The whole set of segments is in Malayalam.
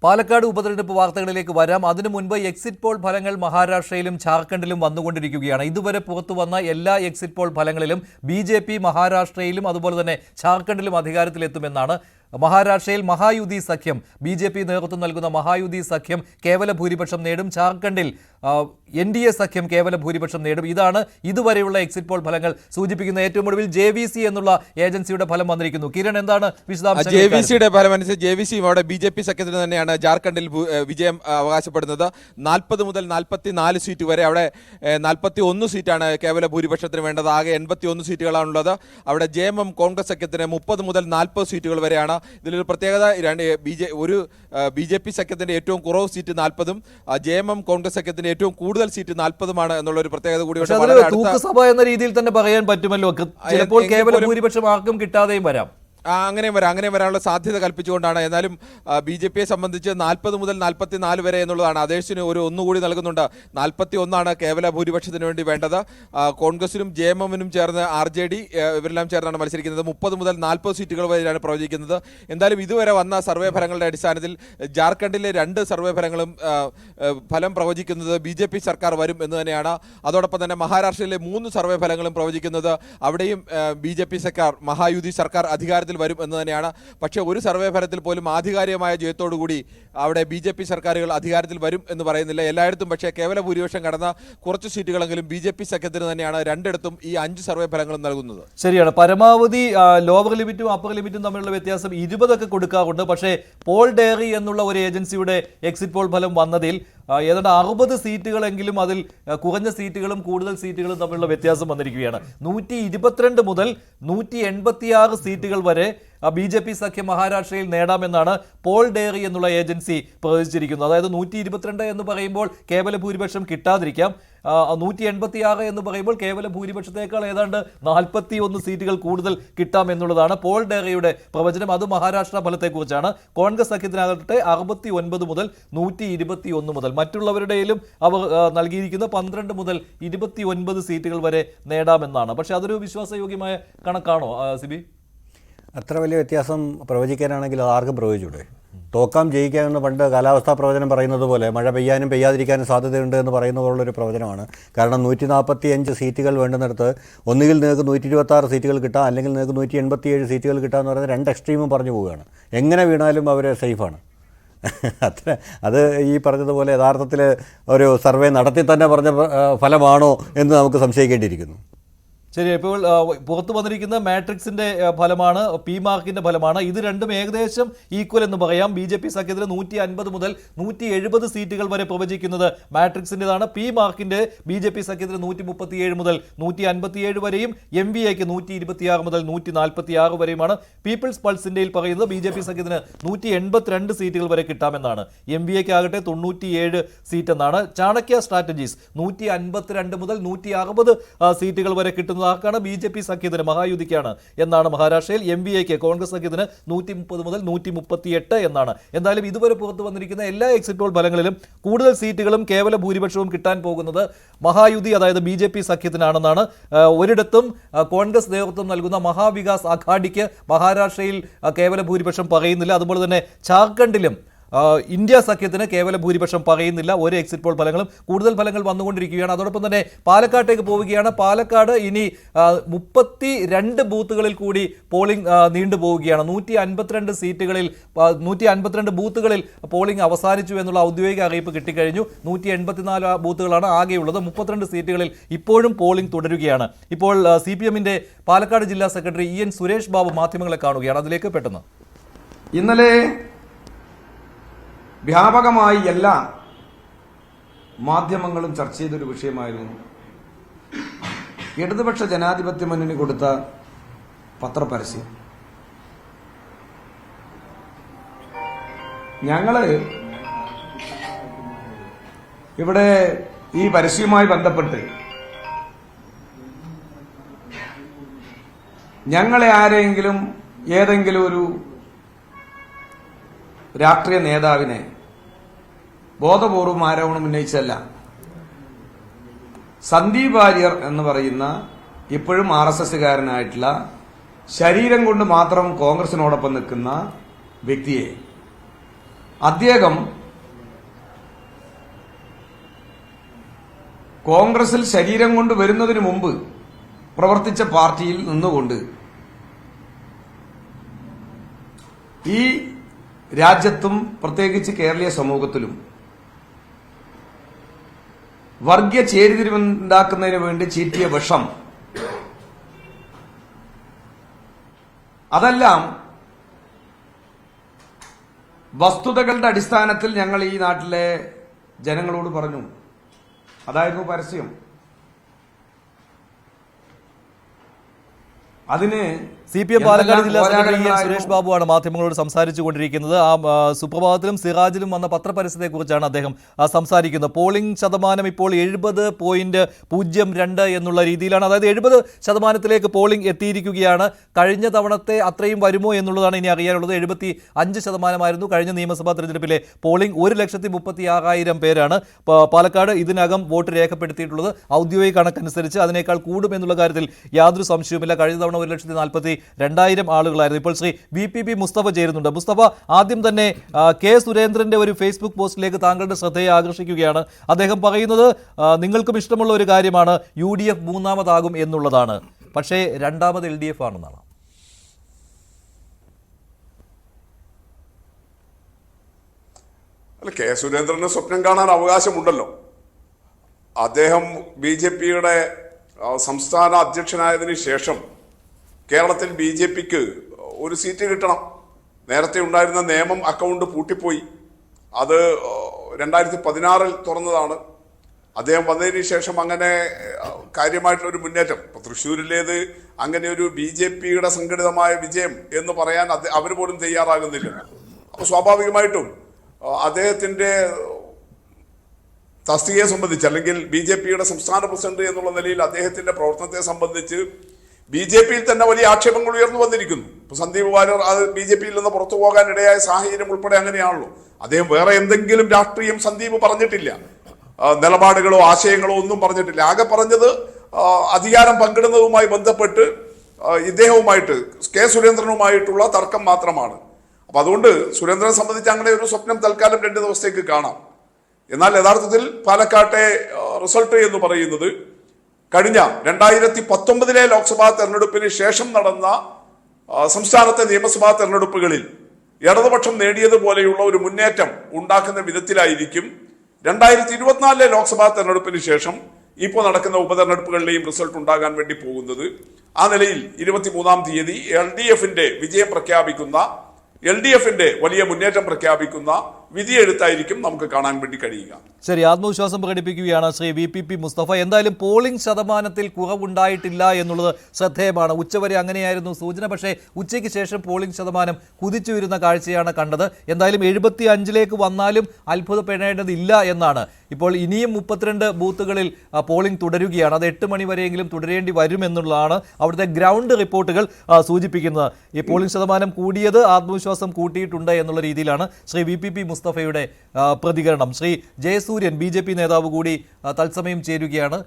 പാലക്കാട് ഉപതെരഞ്ഞെടുപ്പ് വാർത്തകളിലേക്ക് വരാം. അതിനു മുൻപ് എക്സിറ്റ് പോൾ ഫലങ്ങൾ മഹാരാഷ്ട്രയിലും ജാർഖണ്ഡിലും വന്നുകൊണ്ടിരിക്കുകയാണ്. ഇതുവരെ പുറത്തു വന്ന എല്ലാ എക്സിറ്റ് പോൾ ഫലങ്ങളിലും ബി.ജെ.പി. മഹാരാഷ്ട്രയിലും അതുപോലെ തന്നെ ജാർഖണ്ഡിലും അധികാരത്തിലെത്തുമെന്നാണ്. മഹാരാഷ്ട്രയിൽ മഹായുതി സഖ്യം, ബി.ജെ.പി. നേതൃത്വം നൽകുന്ന മഹായുതി സഖ്യം കേവല ഭൂരിപക്ഷം നേടും. ജാർഖണ്ഡിൽ NDA സഖ്യം കേവല ഭൂരിപക്ഷം നേടും. ഇതാണ് ഇതുവരെയുള്ള എക്സിറ്റ് പോൾ ഫലങ്ങൾ സൂചിപ്പിക്കുന്ന. ഏറ്റവും ഒടുവിൽ JVC എന്നുള്ള ഏജൻസിയുടെ ഫലം വന്നിരിക്കുന്നു. കിരൺ, എന്താണ് വിശദാംശം? JVCയുടെ ഫലം അനുസരിച്ച് JVC അവിടെ BJP സഖ്യത്തിന് തന്നെയാണ് ജാർഖണ്ഡിൽ വിജയം അവകാശപ്പെടുന്നത്. 40 മുതൽ 44 സീറ്റ് വരെ, അവിടെ 41 സീറ്റാണ് കേവല ഭൂരിപക്ഷത്തിന് വേണ്ടത്. ആകെ 81 സീറ്റുകളാണുള്ളത്. അവിടെ JMM കോൺഗ്രസ് സഖ്യത്തിന് 30 മുതൽ 40 സീറ്റുകൾ വരെയാണ്. ഇതിലൊരു പ്രത്യേകത, BJP സഖ്യത്തിന്റെ ഏറ്റവും കുറവ് സീറ്റ് 40-ഉം JMM കോൺഗ്രസ് സഖ്യത്തിന്റെ ഏറ്റവും കൂടുതൽ സീറ്റ് 40-ഉമാണ് എന്നുള്ളൊരു പ്രത്യേകത കൂടിയുണ്ട്. തൂക്കുസഭ എന്ന രീതിയിൽ തന്നെ പറയാൻ പറ്റുമല്ലോ. ചിലപ്പോൾ കേവല ഭൂരിപക്ഷം ആർക്കും കിട്ടാതെയും വരാം. അങ്ങനെ വരാനുള്ള സാധ്യത കൽപ്പിച്ചുകൊണ്ടാണ്. എന്നാലും BJPയെ സംബന്ധിച്ച് 40 മുതൽ 44 വരെ എന്നുള്ളതാണ്. അതേഴ്സിന് ഒന്നുകൂടി നൽകുന്നുണ്ട്. 41 കേവല ഭൂരിപക്ഷത്തിന് വേണ്ടി വേണ്ടത്. കോൺഗ്രസിനും JMM-നും ചേർന്ന് RJD ഇവരെല്ലാം ചേർന്നാണ് മത്സരിക്കുന്നത്. 30 മുതൽ 40 സീറ്റുകൾ വരെയാണ് പ്രവചിക്കുന്നത്. എന്തായാലും ഇതുവരെ വന്ന സർവേ ഫലങ്ങളുടെ അടിസ്ഥാനത്തിൽ ജാർഖണ്ഡിലെ 2 സർവേ ഫലങ്ങളും ഫലം പ്രവചിക്കുന്നത് BJP സർക്കാർ വരും എന്ന് തന്നെയാണ്. അതോടൊപ്പം തന്നെ മഹാരാഷ്ട്രയിലെ 3 സർവേ ഫലങ്ങളും പ്രവചിക്കുന്നത് അവിടെയും BJP സർക്കാർ, മഹായുതി സർക്കാർ അധികാരത്തിൽ വരും എന്ന് തന്നെയാണ്. പക്ഷേ ഒരു സർവേ ഫലത്തിൽ പോലും ആധികാരികമായ ജയത്തോടുകൂടി അവിടെ BJP സർക്കാരുകൾ അധികാരത്തിൽ വരും എന്ന് പറയുന്നില്ല. എല്ലായിടത്തും പക്ഷേ കേവല ഭൂരിപക്ഷം കടന്ന കുറച്ച് സീറ്റുകളെങ്കിലും BJP സഖ്യത്തിന് തന്നെയാണ് രണ്ടിടത്തും ഈ 5 സർവേ ഫലങ്ങളും നൽകുന്നത്. ശരിയാണ്. പരമാവധി ലോവർ ലിമിറ്റും അപ്പർ ലിമിറ്റും തമ്മിലുള്ള വ്യത്യാസം 20 കൊടുക്കാറുണ്ട്. പക്ഷേ പോൾ ഡയറി എന്നുള്ള ഒരു ഏജൻസിയുടെ എക്സിറ്റ് പോൾ ഫലം വന്നതിൽ ഏതാണ്ട് 60 സീറ്റുകളെങ്കിലും അതിൽ കുറഞ്ഞ സീറ്റുകളും കൂടുതൽ സീറ്റുകളും തമ്മിലുള്ള വ്യത്യാസം വന്നിരിക്കുകയാണ്. 122 മുതൽ 186 സീറ്റുകൾ വരെ BJP സഖ്യം മഹാരാഷ്ട്രയിൽ നേടാമെന്നാണ് പോൾ ഡയറി എന്നുള്ള ഏജൻസി പ്രവചിച്ചിരിക്കുന്നത്. അതായത് 122 എന്ന് പറയുമ്പോൾ കേവല ഭൂരിപക്ഷം കിട്ടാതിരിക്കാം. 186 എന്ന് പറയുമ്പോൾ കേവല ഭൂരിപക്ഷത്തേക്കാൾ ഏതാണ്ട് 41 സീറ്റുകൾ കൂടുതൽ കിട്ടാം എന്നുള്ളതാണ് പോൾ ഡയറിയുടെ പ്രവചനം. അത് മഹാരാഷ്ട്ര ഫലത്തെക്കുറിച്ചാണ്. കോൺഗ്രസ് സഖ്യത്തിനാകട്ടെ 69 മുതൽ 121 മുതൽ, മറ്റുള്ളവരുടെയിലും അവർ നൽകിയിരിക്കുന്ന 12 മുതൽ 29 സീറ്റുകൾ വരെ നേടാമെന്നാണ്. പക്ഷെ അതൊരു വിശ്വാസയോഗ്യമായ കണക്കാണോ സിബി? അത്ര വലിയ വ്യത്യാസം പ്രവചിക്കാനാണെങ്കിൽ അത് ആർക്കും പ്രവചിച്ചൂടെ? തോക്കാം ജയിക്കാമെന്ന് പണ്ട് കാലാവസ്ഥാ പ്രവചനം പറയുന്നത് പോലെ മഴ പെയ്യാനും പെയ്യാതിരിക്കാനും സാധ്യതയുണ്ട് എന്ന് പറയുന്ന പോലുള്ളൊരു പ്രവചനമാണ്. കാരണം 145 സീറ്റുകൾ വേണ്ടുന്നിടത്ത് ഒന്നുകിൽ നിങ്ങൾക്ക് 126 സീറ്റുകൾ കിട്ടാം, അല്ലെങ്കിൽ നിങ്ങൾക്ക് 187 സീറ്റുകൾ കിട്ടാമെന്ന് പറയുന്നത് 2 എക്സ്ട്രീമും പറഞ്ഞു പോവുകയാണ്. എങ്ങനെ വീണാലും അവർ സേഫാണ്. അത് ഈ പറഞ്ഞതുപോലെ യഥാർത്ഥത്തിൽ ഒരു സർവേ നടത്തി തന്നെ പറഞ്ഞ ഫലമാണോ എന്ന് നമുക്ക് സംശയിക്കേണ്ടിയിരിക്കുന്നു. ശരി, ഇപ്പോൾ പുറത്തു വന്നിരിക്കുന്ന മാട്രിക്സിന്റെ ഫലമാണ്, പി മാർക്കിന്റെ ഫലമാണ്. ഇത് രണ്ടും ഏകദേശം ഈക്വൽ എന്ന് പറയാം. BJP സഖ്യത്തിന് 150 മുതൽ 170 സീറ്റുകൾ വരെ പ്രവചിക്കുന്നത് മാട്രിക്സിൻ്റെതാണ്. പി മാർക്കിന്റെ BJP സഖ്യത്തിന് 137 മുതൽ 157 വരെയും MVAക്ക് 126 മുതൽ 146 വരെയുമാണ്. പീപ്പിൾസ് പൾസിന്റെയിൽ പറയുന്നത് BJP സഖ്യത്തിന് 182 സീറ്റുകൾ വരെ കിട്ടാമെന്നാണ്. MVAക്ക് ആകട്ടെ 97 സീറ്റ് എന്നാണ്. ചാണക്യ സ്ട്രാറ്റജീസ് 152 മുതൽ 160 സീറ്റുകൾ വരെ കിട്ടുന്നത് ആർക്കാണ്? BJP സഖ്യത്തിന്, മഹായുതിക്കാണ് എന്നാണ് മഹാരാഷ്ട്രയിൽ. MVAക്ക് കോൺഗ്രസ് സഖ്യത്തിന് 130 മുതൽ 138 എന്നാണ്. എന്തായാലും ഇതുവരെ പുറത്തു വന്നിരിക്കുന്ന എല്ലാ എക്സിറ്റ് പോൾ ഫലങ്ങളിലും കൂടുതൽ സീറ്റുകളും കേവല ഭൂരിപക്ഷവും കിട്ടാൻ പോകുന്നത് മഹായുതി, അതായത് BJP സഖ്യത്തിനാണെന്നാണ്. ഒരിടത്തും കോൺഗ്രസ് നേതൃത്വം നൽകുന്ന മഹാവികാസ് അഘാഡിക്ക് മഹാരാഷ്ട്രയിൽ കേവല ഭൂരിപക്ഷം പറയുന്നില്ല. അതുപോലെ തന്നെ ജാർഖണ്ഡിലും ഇന്ത്യ സഖ്യത്തിന് കേവല ഭൂരിപക്ഷം പറയുന്നില്ല. ഒരു എക്സിറ്റ് പോൾ ഫലങ്ങളും കൂടുതൽ ഫലങ്ങൾ വന്നുകൊണ്ടിരിക്കുകയാണ്. അതോടൊപ്പം തന്നെ പാലക്കാട്ടേക്ക് പോവുകയാണ്. പാലക്കാട് ഇനി 32 ബൂത്തുകളിൽ കൂടി പോളിംഗ് നീണ്ടുപോവുകയാണ്. 152 സീറ്റുകളിൽ 152 ബൂത്തുകളിൽ പോളിംഗ് അവസാനിച്ചു എന്നുള്ള ഔദ്യോഗിക അറിയിപ്പ് കിട്ടിക്കഴിഞ്ഞു. 184 ബൂത്തുകളാണ് ആകെയുള്ളത്. 32 സീറ്റുകളിൽ ഇപ്പോഴും പോളിംഗ് തുടരുകയാണ്. ഇപ്പോൾ CPM-ന്റെ പാലക്കാട് ജില്ലാ സെക്രട്ടറി EN സുരേഷ് ബാബു മാധ്യമങ്ങളെ കാണുകയാണ്. അതിലേക്ക് പെട്ടെന്ന്. ഇന്നലെ വ്യാപകമായി എല്ലാ മാധ്യമങ്ങളും ചർച്ച ചെയ്തൊരു വിഷയമായിരുന്നു ഇടതുപക്ഷ ജനാധിപത്യ മുന്നണി കൊടുത്ത പത്രപരസ്യം. ഞങ്ങള് ഇവിടെ ഈ പരസ്യവുമായി ബന്ധപ്പെട്ട് ഞങ്ങളെ ആരെങ്കിലും ഏതെങ്കിലും ഒരു രാഷ്ട്രീയ നേതാവിനെ ബോധപൂർവം ആരോപണം ഉന്നയിച്ചല്ല. സന്ദീപ് വാര്യർ എന്ന് പറയുന്ന ഇപ്പോഴും RSSകാരനായിട്ടുള്ള ശരീരം കൊണ്ട് മാത്രം കോൺഗ്രസിനോടൊപ്പം നിൽക്കുന്ന വ്യക്തിയെ അദ്ദേഹം കോൺഗ്രസിൽ ശരീരം കൊണ്ട് വരുന്നതിന് മുമ്പ് പ്രവർത്തിച്ച പാർട്ടിയിൽ നിന്നുകൊണ്ട് ഈ രാജ്യത്തും പ്രത്യേകിച്ച് കേരളീയ സമൂഹത്തിലും വർഗീയ ചേരിതിരിവുണ്ടാക്കുന്നതിന് വേണ്ടി ചീറ്റിയ വിഷം, അതെല്ലാം വസ്തുതകളുടെ അടിസ്ഥാനത്തിൽ ഞങ്ങൾ ഈ നാട്ടിലെ ജനങ്ങളോട് പറഞ്ഞു. അതായിരുന്നു പരസ്യം. അതിന് CPM പാലക്കാട് ജില്ലാ സെക്രട്ടറി സുരേഷ് ബാബുവാണ് മാധ്യമങ്ങളോട് സംസാരിച്ചു കൊണ്ടിരിക്കുന്നത്. സുപ്രഭാതത്തിലും സിറാജിലും വന്ന പത്രപരസ്യത്തെക്കുറിച്ചാണ് അദ്ദേഹം സംസാരിക്കുന്നത്. പോളിംഗ് ശതമാനം ഇപ്പോൾ 70.02 എന്നുള്ള രീതിയിലാണ്. അതായത് 70% പോളിംഗ് എത്തിയിരിക്കുകയാണ്. കഴിഞ്ഞ തവണത്തെ അത്രയും വരുമോ എന്നുള്ളതാണ് ഇനി അറിയാനുള്ളത്. 75% കഴിഞ്ഞ നിയമസഭാ തെരഞ്ഞെടുപ്പിലെ പോളിംഗ്. 1,36,000 പേരാണ് പാലക്കാട് ഇതിനകം വോട്ട് രേഖപ്പെടുത്തിയിട്ടുള്ളത്. ഔദ്യോഗിക കണക്കനുസരിച്ച് അതിനേക്കാൾ കൂടുമെന്നുള്ള കാര്യത്തിൽ യാതൊരു സംശയവുമില്ല. കഴിഞ്ഞ തവണ 1,42,000 ആളുകളായിരുന്നു. ഇപ്പോൾ ശ്രീ VPP മുസ്തഫ ചേരുന്നുണ്ട്. മുസ്തഫ, ആദ്യം തന്നെ കെ സുരേന്ദ്രന്റെ ഒരു ഫേസ്ബുക്ക് പോസ്റ്റിലേക്ക് താങ്കളുടെ ശ്രദ്ധയെ ആകർഷിക്കുകയാണ്. അദ്ദേഹം പറയുന്നത് നിങ്ങൾക്കും ഇഷ്ടമുള്ള ഒരു കാര്യമാണ് UDF മൂന്നാമതാകും എന്നുള്ളതാണ്. പക്ഷേ രണ്ടാമത് LDF ആണെന്നാണ്. അല്ല, കെ സുരേന്ദ്രന് സ്വപ്നം കാണാൻ അവകാശമുണ്ടല്ലോ. അദ്ദേഹം BJPയുടെ സംസ്ഥാന അധ്യക്ഷനായതിനു ശേഷം കേരളത്തിൽ BJPക്ക് ഒരു സീറ്റ് കിട്ടണം. നേരത്തെ ഉണ്ടായിരുന്ന നിയമം അക്കൗണ്ട് പൂട്ടിപ്പോയി. അത് 2016 തുറന്നതാണ്. അദ്ദേഹം വന്നതിന് ശേഷം അങ്ങനെ കാര്യമായിട്ടുള്ളൊരു മുന്നേറ്റം, ഇപ്പൊ തൃശ്ശൂരിലേത് അങ്ങനെ ഒരു BJPയുടെ സംഘടിതമായ വിജയം എന്ന് പറയാൻ അവർ പോലും തയ്യാറാകുന്നില്ല. അപ്പൊ സ്വാഭാവികമായിട്ടും അദ്ദേഹത്തിന്റെ തസ്തികയെ സംബന്ധിച്ച്, അല്ലെങ്കിൽ BJPയുടെ സംസ്ഥാന പ്രസിഡന്റ് എന്നുള്ള നിലയിൽ അദ്ദേഹത്തിന്റെ പ്രവർത്തനത്തെ സംബന്ധിച്ച് BJPയിൽ തന്നെ വലിയ ആക്ഷേപങ്ങൾ ഉയർന്നു വന്നിരിക്കുന്നു. ഇപ്പൊ സന്ദീപ് വാര്യർ അത് BJPയിൽ നിന്ന് പുറത്തു പോകാൻ ഇടയായ സാഹചര്യം ഉൾപ്പെടെ അങ്ങനെയാണല്ലോ. അദ്ദേഹം വേറെ എന്തെങ്കിലും രാഷ്ട്രീയം സന്ദീപ് പറഞ്ഞിട്ടില്ല. നിലപാടുകളോ ആശയങ്ങളോ ഒന്നും പറഞ്ഞിട്ടില്ല. ആകെ പറഞ്ഞത് അധികാരം പങ്കിടുന്നതുമായി ബന്ധപ്പെട്ട് ഇദ്ദേഹവുമായിട്ട്, കെ സുരേന്ദ്രനുമായിട്ടുള്ള തർക്കം മാത്രമാണ്. അപ്പൊ അതുകൊണ്ട് സുരേന്ദ്രനെ സംബന്ധിച്ച് അങ്ങനെ ഒരു സ്വപ്നം തൽക്കാലം 2 ദിവസത്തേക്ക് കാണാം. എന്നാൽ യഥാർത്ഥത്തിൽ പാലക്കാട്ടെ റിസൾട്ട് എന്ന് പറയുന്നത് കഴിഞ്ഞ 2019 ലോക്സഭാ തെരഞ്ഞെടുപ്പിന് ശേഷം നടന്ന സംസ്ഥാനത്തെ നിയമസഭാ തെരഞ്ഞെടുപ്പുകളിൽ ഇടതുപക്ഷം നേടിയതുപോലെയുള്ള ഒരു മുന്നേറ്റം ഉണ്ടാക്കുന്ന വിധത്തിലായിരിക്കും 2024 ലോക്സഭാ തെരഞ്ഞെടുപ്പിന് ശേഷം ഇപ്പോൾ നടക്കുന്ന ഉപതെരഞ്ഞെടുപ്പുകളിലെയും റിസൾട്ട് ഉണ്ടാകാൻ വേണ്ടി പോകുന്നത്. ആ നിലയിൽ 23-ാം തീയതി LDFന്റെ വിജയം പ്രഖ്യാപിക്കുന്ന, LDFന്റെ വലിയ മുന്നേറ്റം പ്രഖ്യാപിക്കുന്ന വിധിയെഴുത്തായിരിക്കും നമുക്ക് കാണാൻ വേണ്ടി കഴിയുക. ശരി, ആത്മവിശ്വാസം പ്രകടിപ്പിക്കുകയാണ് ശ്രീ VPP മുസ്തഫ. എന്തായാലും പോളിംഗ് ശതമാനത്തിൽ കുറവുണ്ടായിട്ടില്ല എന്നുള്ളത് ശ്രദ്ധേയമാണ്. ഉച്ചവരെ അങ്ങനെയായിരുന്നു സൂചന. പക്ഷേ ഉച്ചയ്ക്ക് ശേഷം പോളിംഗ് ശതമാനം കുതിച്ചുയരുന്ന കാഴ്ചയാണ് കണ്ടത്. എന്തായാലും 75ലേക്ക് വന്നാലും അത്ഭുതപ്പെടേണ്ടതില്ല എന്നാണ്. ഇപ്പോൾ ഇനിയും 32 ബൂത്തുകളിൽ പോളിംഗ് തുടരുകയാണ്. അത് 8 മണി വരെയെങ്കിലും തുടരേണ്ടി വരുമെന്നുള്ളതാണ് അവിടുത്തെ ഗ്രൗണ്ട് റിപ്പോർട്ടുകൾ സൂചിപ്പിക്കുന്നത്. ഈ പോളിംഗ് ശതമാനം കൂടിയത് ആത്മവിശ്വാസം കൂട്ടിയിട്ടുണ്ട് എന്നുള്ള രീതിയിലാണ് ശ്രീ VPP മുസ്തഫയുടെ പ്രതികരണം. ശ്രീ ജയസൂര്യൻ BJP നേതാവ് കൂടി തത്സമയം ചേരുകയാണ്.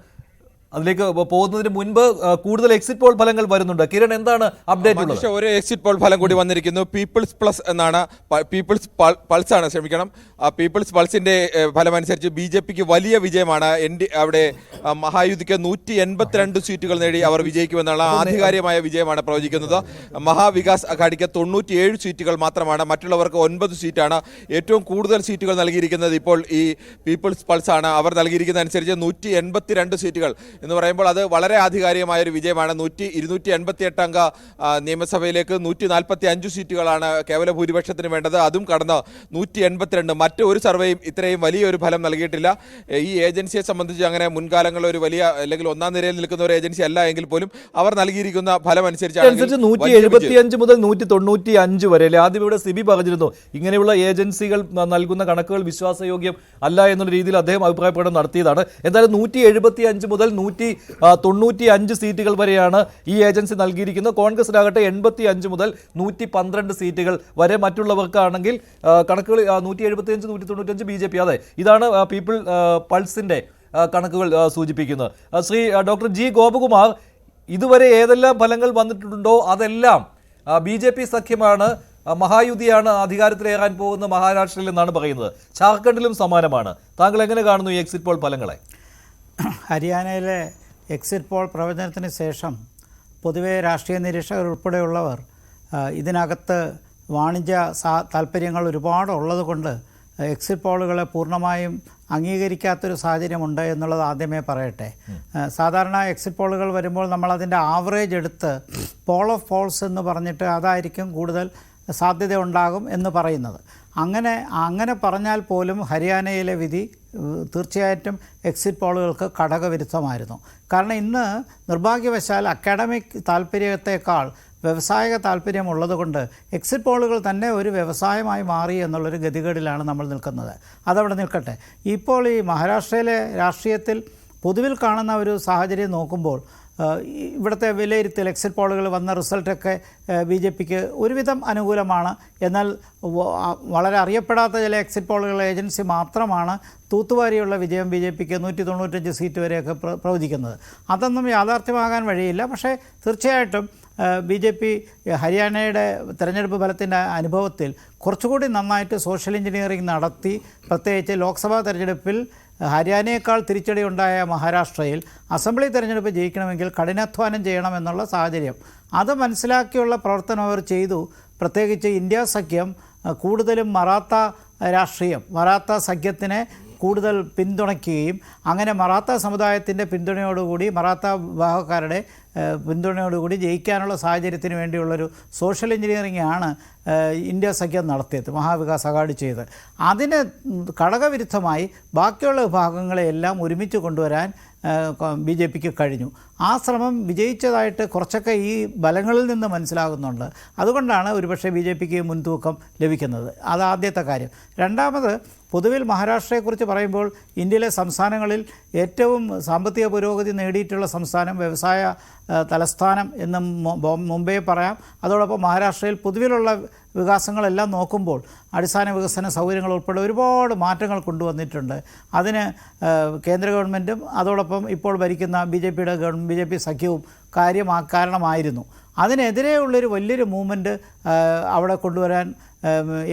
അതിലേക്ക് പോകുന്നതിന് മുൻപ് കൂടുതൽ എക്സിറ്റ് പോൾ ഫലങ്ങൾ വരുന്നുണ്ട്. കിരൺ, എന്താണ് അപ്ഡേറ്റ് ഉള്ളത്? ഒരു എക്സിറ്റ് പോൾ ഫലം കൂടി വന്നിരിക്കുന്നു. പീപ്പിൾസ് പ്ലസ് എന്നാണ്, പീപ്പിൾസ് പൾസ് ആണ്, ക്ഷമിക്കണം. പീപ്പിൾസ് പൾസിന്റെ ഫലം അനുസരിച്ച് BJPക്ക് വലിയ വിജയമാണ്. അവിടെ മഹായുതിക്ക് 182 സീറ്റുകൾ നേടി അവർ വിജയിക്കുമെന്നുള്ള ആധികാരികമായ വിജയമാണ് പ്രവചിക്കുന്നത്. മഹാവികാസ് അഘാഡിക്ക് 97 സീറ്റുകൾ മാത്രമാണ്. മറ്റുള്ളവർക്ക് 9 സീറ്റാണ്. ഏറ്റവും കൂടുതൽ സീറ്റുകൾ നൽകിയിരിക്കുന്നത് ഇപ്പോൾ ഈ പീപ്പിൾസ് പൾസ് ആണ്. അവർ നൽകിയിരിക്കുന്ന അനുസരിച്ച് 182 സീറ്റുകൾ എന്ന് പറയുമ്പോൾ അത് വളരെ ആധികാരികമായ ഒരു വിജയമാണ്. 288 അംഗ നിയമസഭയിലേക്ക് 145 സീറ്റുകളാണ് കേവല ഭൂരിപക്ഷത്തിന് വേണ്ടത്. അതും കടന്ന് 182. മറ്റ് ഒരു സർവേയും ഇത്രയും വലിയൊരു ഫലം നൽകിയിട്ടില്ല. ഈ ഏജൻസിയെ സംബന്ധിച്ച് അങ്ങനെ മുൻകാലങ്ങളിൽ ഒരു വലിയ, അല്ലെങ്കിൽ ഒന്നാം നിരയിൽ നിൽക്കുന്ന ഒരു ഏജൻസി അല്ല എങ്കിൽ പോലും അവർ നൽകിയിരിക്കുന്ന ഫലം അനുസരിച്ച് 175 മുതൽ 195 വരെ. ആദ്യം ഇവിടെ സിബി പറഞ്ഞിരുന്നു ഇങ്ങനെയുള്ള ഏജൻസികൾ നൽകുന്ന കണക്കുകൾ വിശ്വാസയോഗ്യം അല്ല എന്നുള്ള രീതിയിൽ അദ്ദേഹം അഭിപ്രായപ്രകടനം നടത്തിയതാണ്. എന്തായാലും 175 മുതൽ 195 സീറ്റുകൾ വരെയാണ് ഈ ഏജൻസി നൽകിയിരിക്കുന്നത്. കോൺഗ്രസിനാകട്ടെ 85 മുതൽ 112 സീറ്റുകൾ വരെ. മറ്റുള്ളവർക്കാണെങ്കിൽ കണക്കുകൾ 175, 195 BJP. അതെ, ഇതാണ് പീപ്പിൾ പൾസിന്റെ കണക്കുകൾ സൂചിപ്പിക്കുന്നത്. ശ്രീ ഡോക്ടർ G ഗോപകുമാർ, ഇതുവരെ ഏതെല്ലാം ഫലങ്ങൾ വന്നിട്ടുണ്ടോ അതെല്ലാം BJP സഖ്യമാണ് മഹായുതിയാണ് അധികാരത്തിലേറാൻ പോകുന്ന മഹാരാഷ്ട്രയിൽ എന്നാണ് പറയുന്നത്. ജാർഖണ്ഡിലും സമാനമാണ്. താങ്കൾ എങ്ങനെ കാണുന്നു ഈ എക്സിറ്റ് പോൾ ഫലങ്ങളെ? ഹരിയാനയിലെ എക്സിറ്റ് പോൾ പ്രവചനത്തിന് ശേഷം പൊതുവെ രാഷ്ട്രീയ നിരീക്ഷകർ ഉൾപ്പെടെയുള്ളവർ ഇതിനകത്ത് വാണിജ്യ താല്പര്യങ്ങൾ ഒരുപാട് ഉള്ളതുകൊണ്ട് എക്സിറ്റ് പോളുകളെ പൂർണ്ണമായും അംഗീകരിക്കാത്തൊരു സാഹചര്യമുണ്ട് എന്നുള്ളത് ആദ്യമേ പറയട്ടെ. സാധാരണ എക്സിറ്റ് പോളുകൾ വരുമ്പോൾ നമ്മളതിൻ്റെ ആവറേജ് എടുത്ത് പോൾ ഓഫ് പോൾസ് എന്ന് പറഞ്ഞിട്ട് അതായിരിക്കും കൂടുതൽ സാധ്യത ഉണ്ടാകും എന്ന് പറയുന്നത്. അങ്ങനെ പറഞ്ഞാൽ പോലും ഹരിയാനയിലെ വിധി തീർച്ചയായിട്ടും എക്സിറ്റ് പോളുകൾക്ക് ഘടകവിരുദ്ധമായിരുന്നു. കാരണം ഇന്ന് നിർഭാഗ്യവശാൽ അക്കാഡമിക് താല്പര്യത്തെക്കാൾ വ്യവസായിക താല്പര്യമുള്ളതുകൊണ്ട് എക്സിറ്റ് പോളുകൾ തന്നെ ഒരു വ്യവസായമായി മാറി എന്നുള്ളൊരു ഗതികേടിലാണ് നമ്മൾ നിൽക്കുന്നത്. അതവിടെ നിൽക്കട്ടെ. ഇപ്പോൾ ഈ മഹാരാഷ്ട്രയിലെ രാഷ്ട്രീയത്തിൽ പൊതുവിൽ കാണുന്ന ഒരു സാഹചര്യം നോക്കുമ്പോൾ ഇവിടുത്തെ വിലയിരുത്തൽ എക്സിറ്റ് പോളുകൾ വന്ന റിസൾട്ടൊക്കെ BJPക്ക് ഒരുവിധം അനുകൂലമാണ്. എന്നാൽ വളരെ അറിയപ്പെടാത്ത ചില എക്സിറ്റ് പോളുകൾ ഏജൻസി മാത്രമാണ് തൂത്തുവാരിയുള്ള വിജയം BJPക്ക് 195 സീറ്റ് വരെയൊക്കെ പ്രവചിക്കുന്നത്. അതൊന്നും യാഥാർത്ഥ്യമാകാൻ വഴിയില്ല. പക്ഷേ തീർച്ചയായിട്ടും BJP ഹരിയാനയുടെ തെരഞ്ഞെടുപ്പ് ഫലത്തിൻ്റെ അനുഭവത്തിൽ കുറച്ചുകൂടി നന്നായിട്ട് സോഷ്യൽ എഞ്ചിനീയറിംഗ് നടത്തി, പ്രത്യേകിച്ച് ലോക്സഭാ തെരഞ്ഞെടുപ്പിൽ ഹരിയാനയേക്കാൾ തിരിച്ചടി ഉണ്ടായ മഹാരാഷ്ട്രയിൽ അസംബ്ലി തെരഞ്ഞെടുപ്പ് ജയിക്കണമെങ്കിൽ കഠിനാധ്വാനം ചെയ്യണമെന്നുള്ള സാഹചര്യം അത് മനസ്സിലാക്കിയുള്ള പ്രവർത്തനം അവർ ചെയ്തു. പ്രത്യേകിച്ച് ഇന്ത്യ സഖ്യം കൂടുതലും മറാത്ത സഖ്യത്തിനെ കൂടുതൽ പിന്തുണയ്ക്കുകയും അങ്ങനെ മറാത്ത സമുദായത്തിൻ്റെ പിന്തുണയോടുകൂടി മറാത്ത വിഭാഗക്കാരുടെ പിന്തുണയോടുകൂടി ജയിക്കാനുള്ള സാഹചര്യത്തിന് വേണ്ടിയുള്ളൊരു സോഷ്യൽ എഞ്ചിനീയറിംഗ് ആണ് ഇന്ത്യ സഖ്യം നടത്തിയത്, മഹാവികാസ് അഘാടി ചെയ്ത്. അതിന് ഘടകവിരുദ്ധമായി ബാക്കിയുള്ള വിഭാഗങ്ങളെയെല്ലാം ഒരുമിച്ച് കൊണ്ടുവരാൻ BJPക്ക് കഴിഞ്ഞു. ആ ശ്രമം വിജയിച്ചതായിട്ട് കുറച്ചൊക്കെ ഈ ബലങ്ങളിൽ നിന്ന് മനസ്സിലാകുന്നുണ്ട്. അതുകൊണ്ടാണ് ഒരുപക്ഷെ BJPക്ക് മുൻതൂക്കം ലഭിക്കുന്നത്. അത് ആദ്യത്തെ കാര്യം. രണ്ടാമത്, പൊതുവിൽ മഹാരാഷ്ട്രയെക്കുറിച്ച് പറയുമ്പോൾ ഇന്ത്യയിലെ സംസ്ഥാനങ്ങളിൽ ഏറ്റവും സാമ്പത്തിക പുരോഗതി നേടിയിട്ടുള്ള സംസ്ഥാനം, വ്യവസായ തലസ്ഥാനം എന്ന് മുമ്പേ പറയാം. അതോടൊപ്പം മഹാരാഷ്ട്രയിൽ പൊതുവിലുള്ള വികാസങ്ങളെല്ലാം നോക്കുമ്പോൾ അടിസ്ഥാന വികസന സൗകര്യങ്ങൾ ഉൾപ്പെടെ ഒരുപാട് മാറ്റങ്ങൾ കൊണ്ടുവന്നിട്ടുണ്ട്. അതിന് കേന്ദ്ര ഗവൺമെൻറ്റും അതോടൊപ്പം ഇപ്പോൾ ഭരിക്കുന്ന BJP സഖ്യവും കാരണമായിരുന്നു. അതിനെതിരെയുള്ളൊരു വലിയൊരു മൂവ്മെൻറ്റ് അവിടെ കൊണ്ടുവരാൻ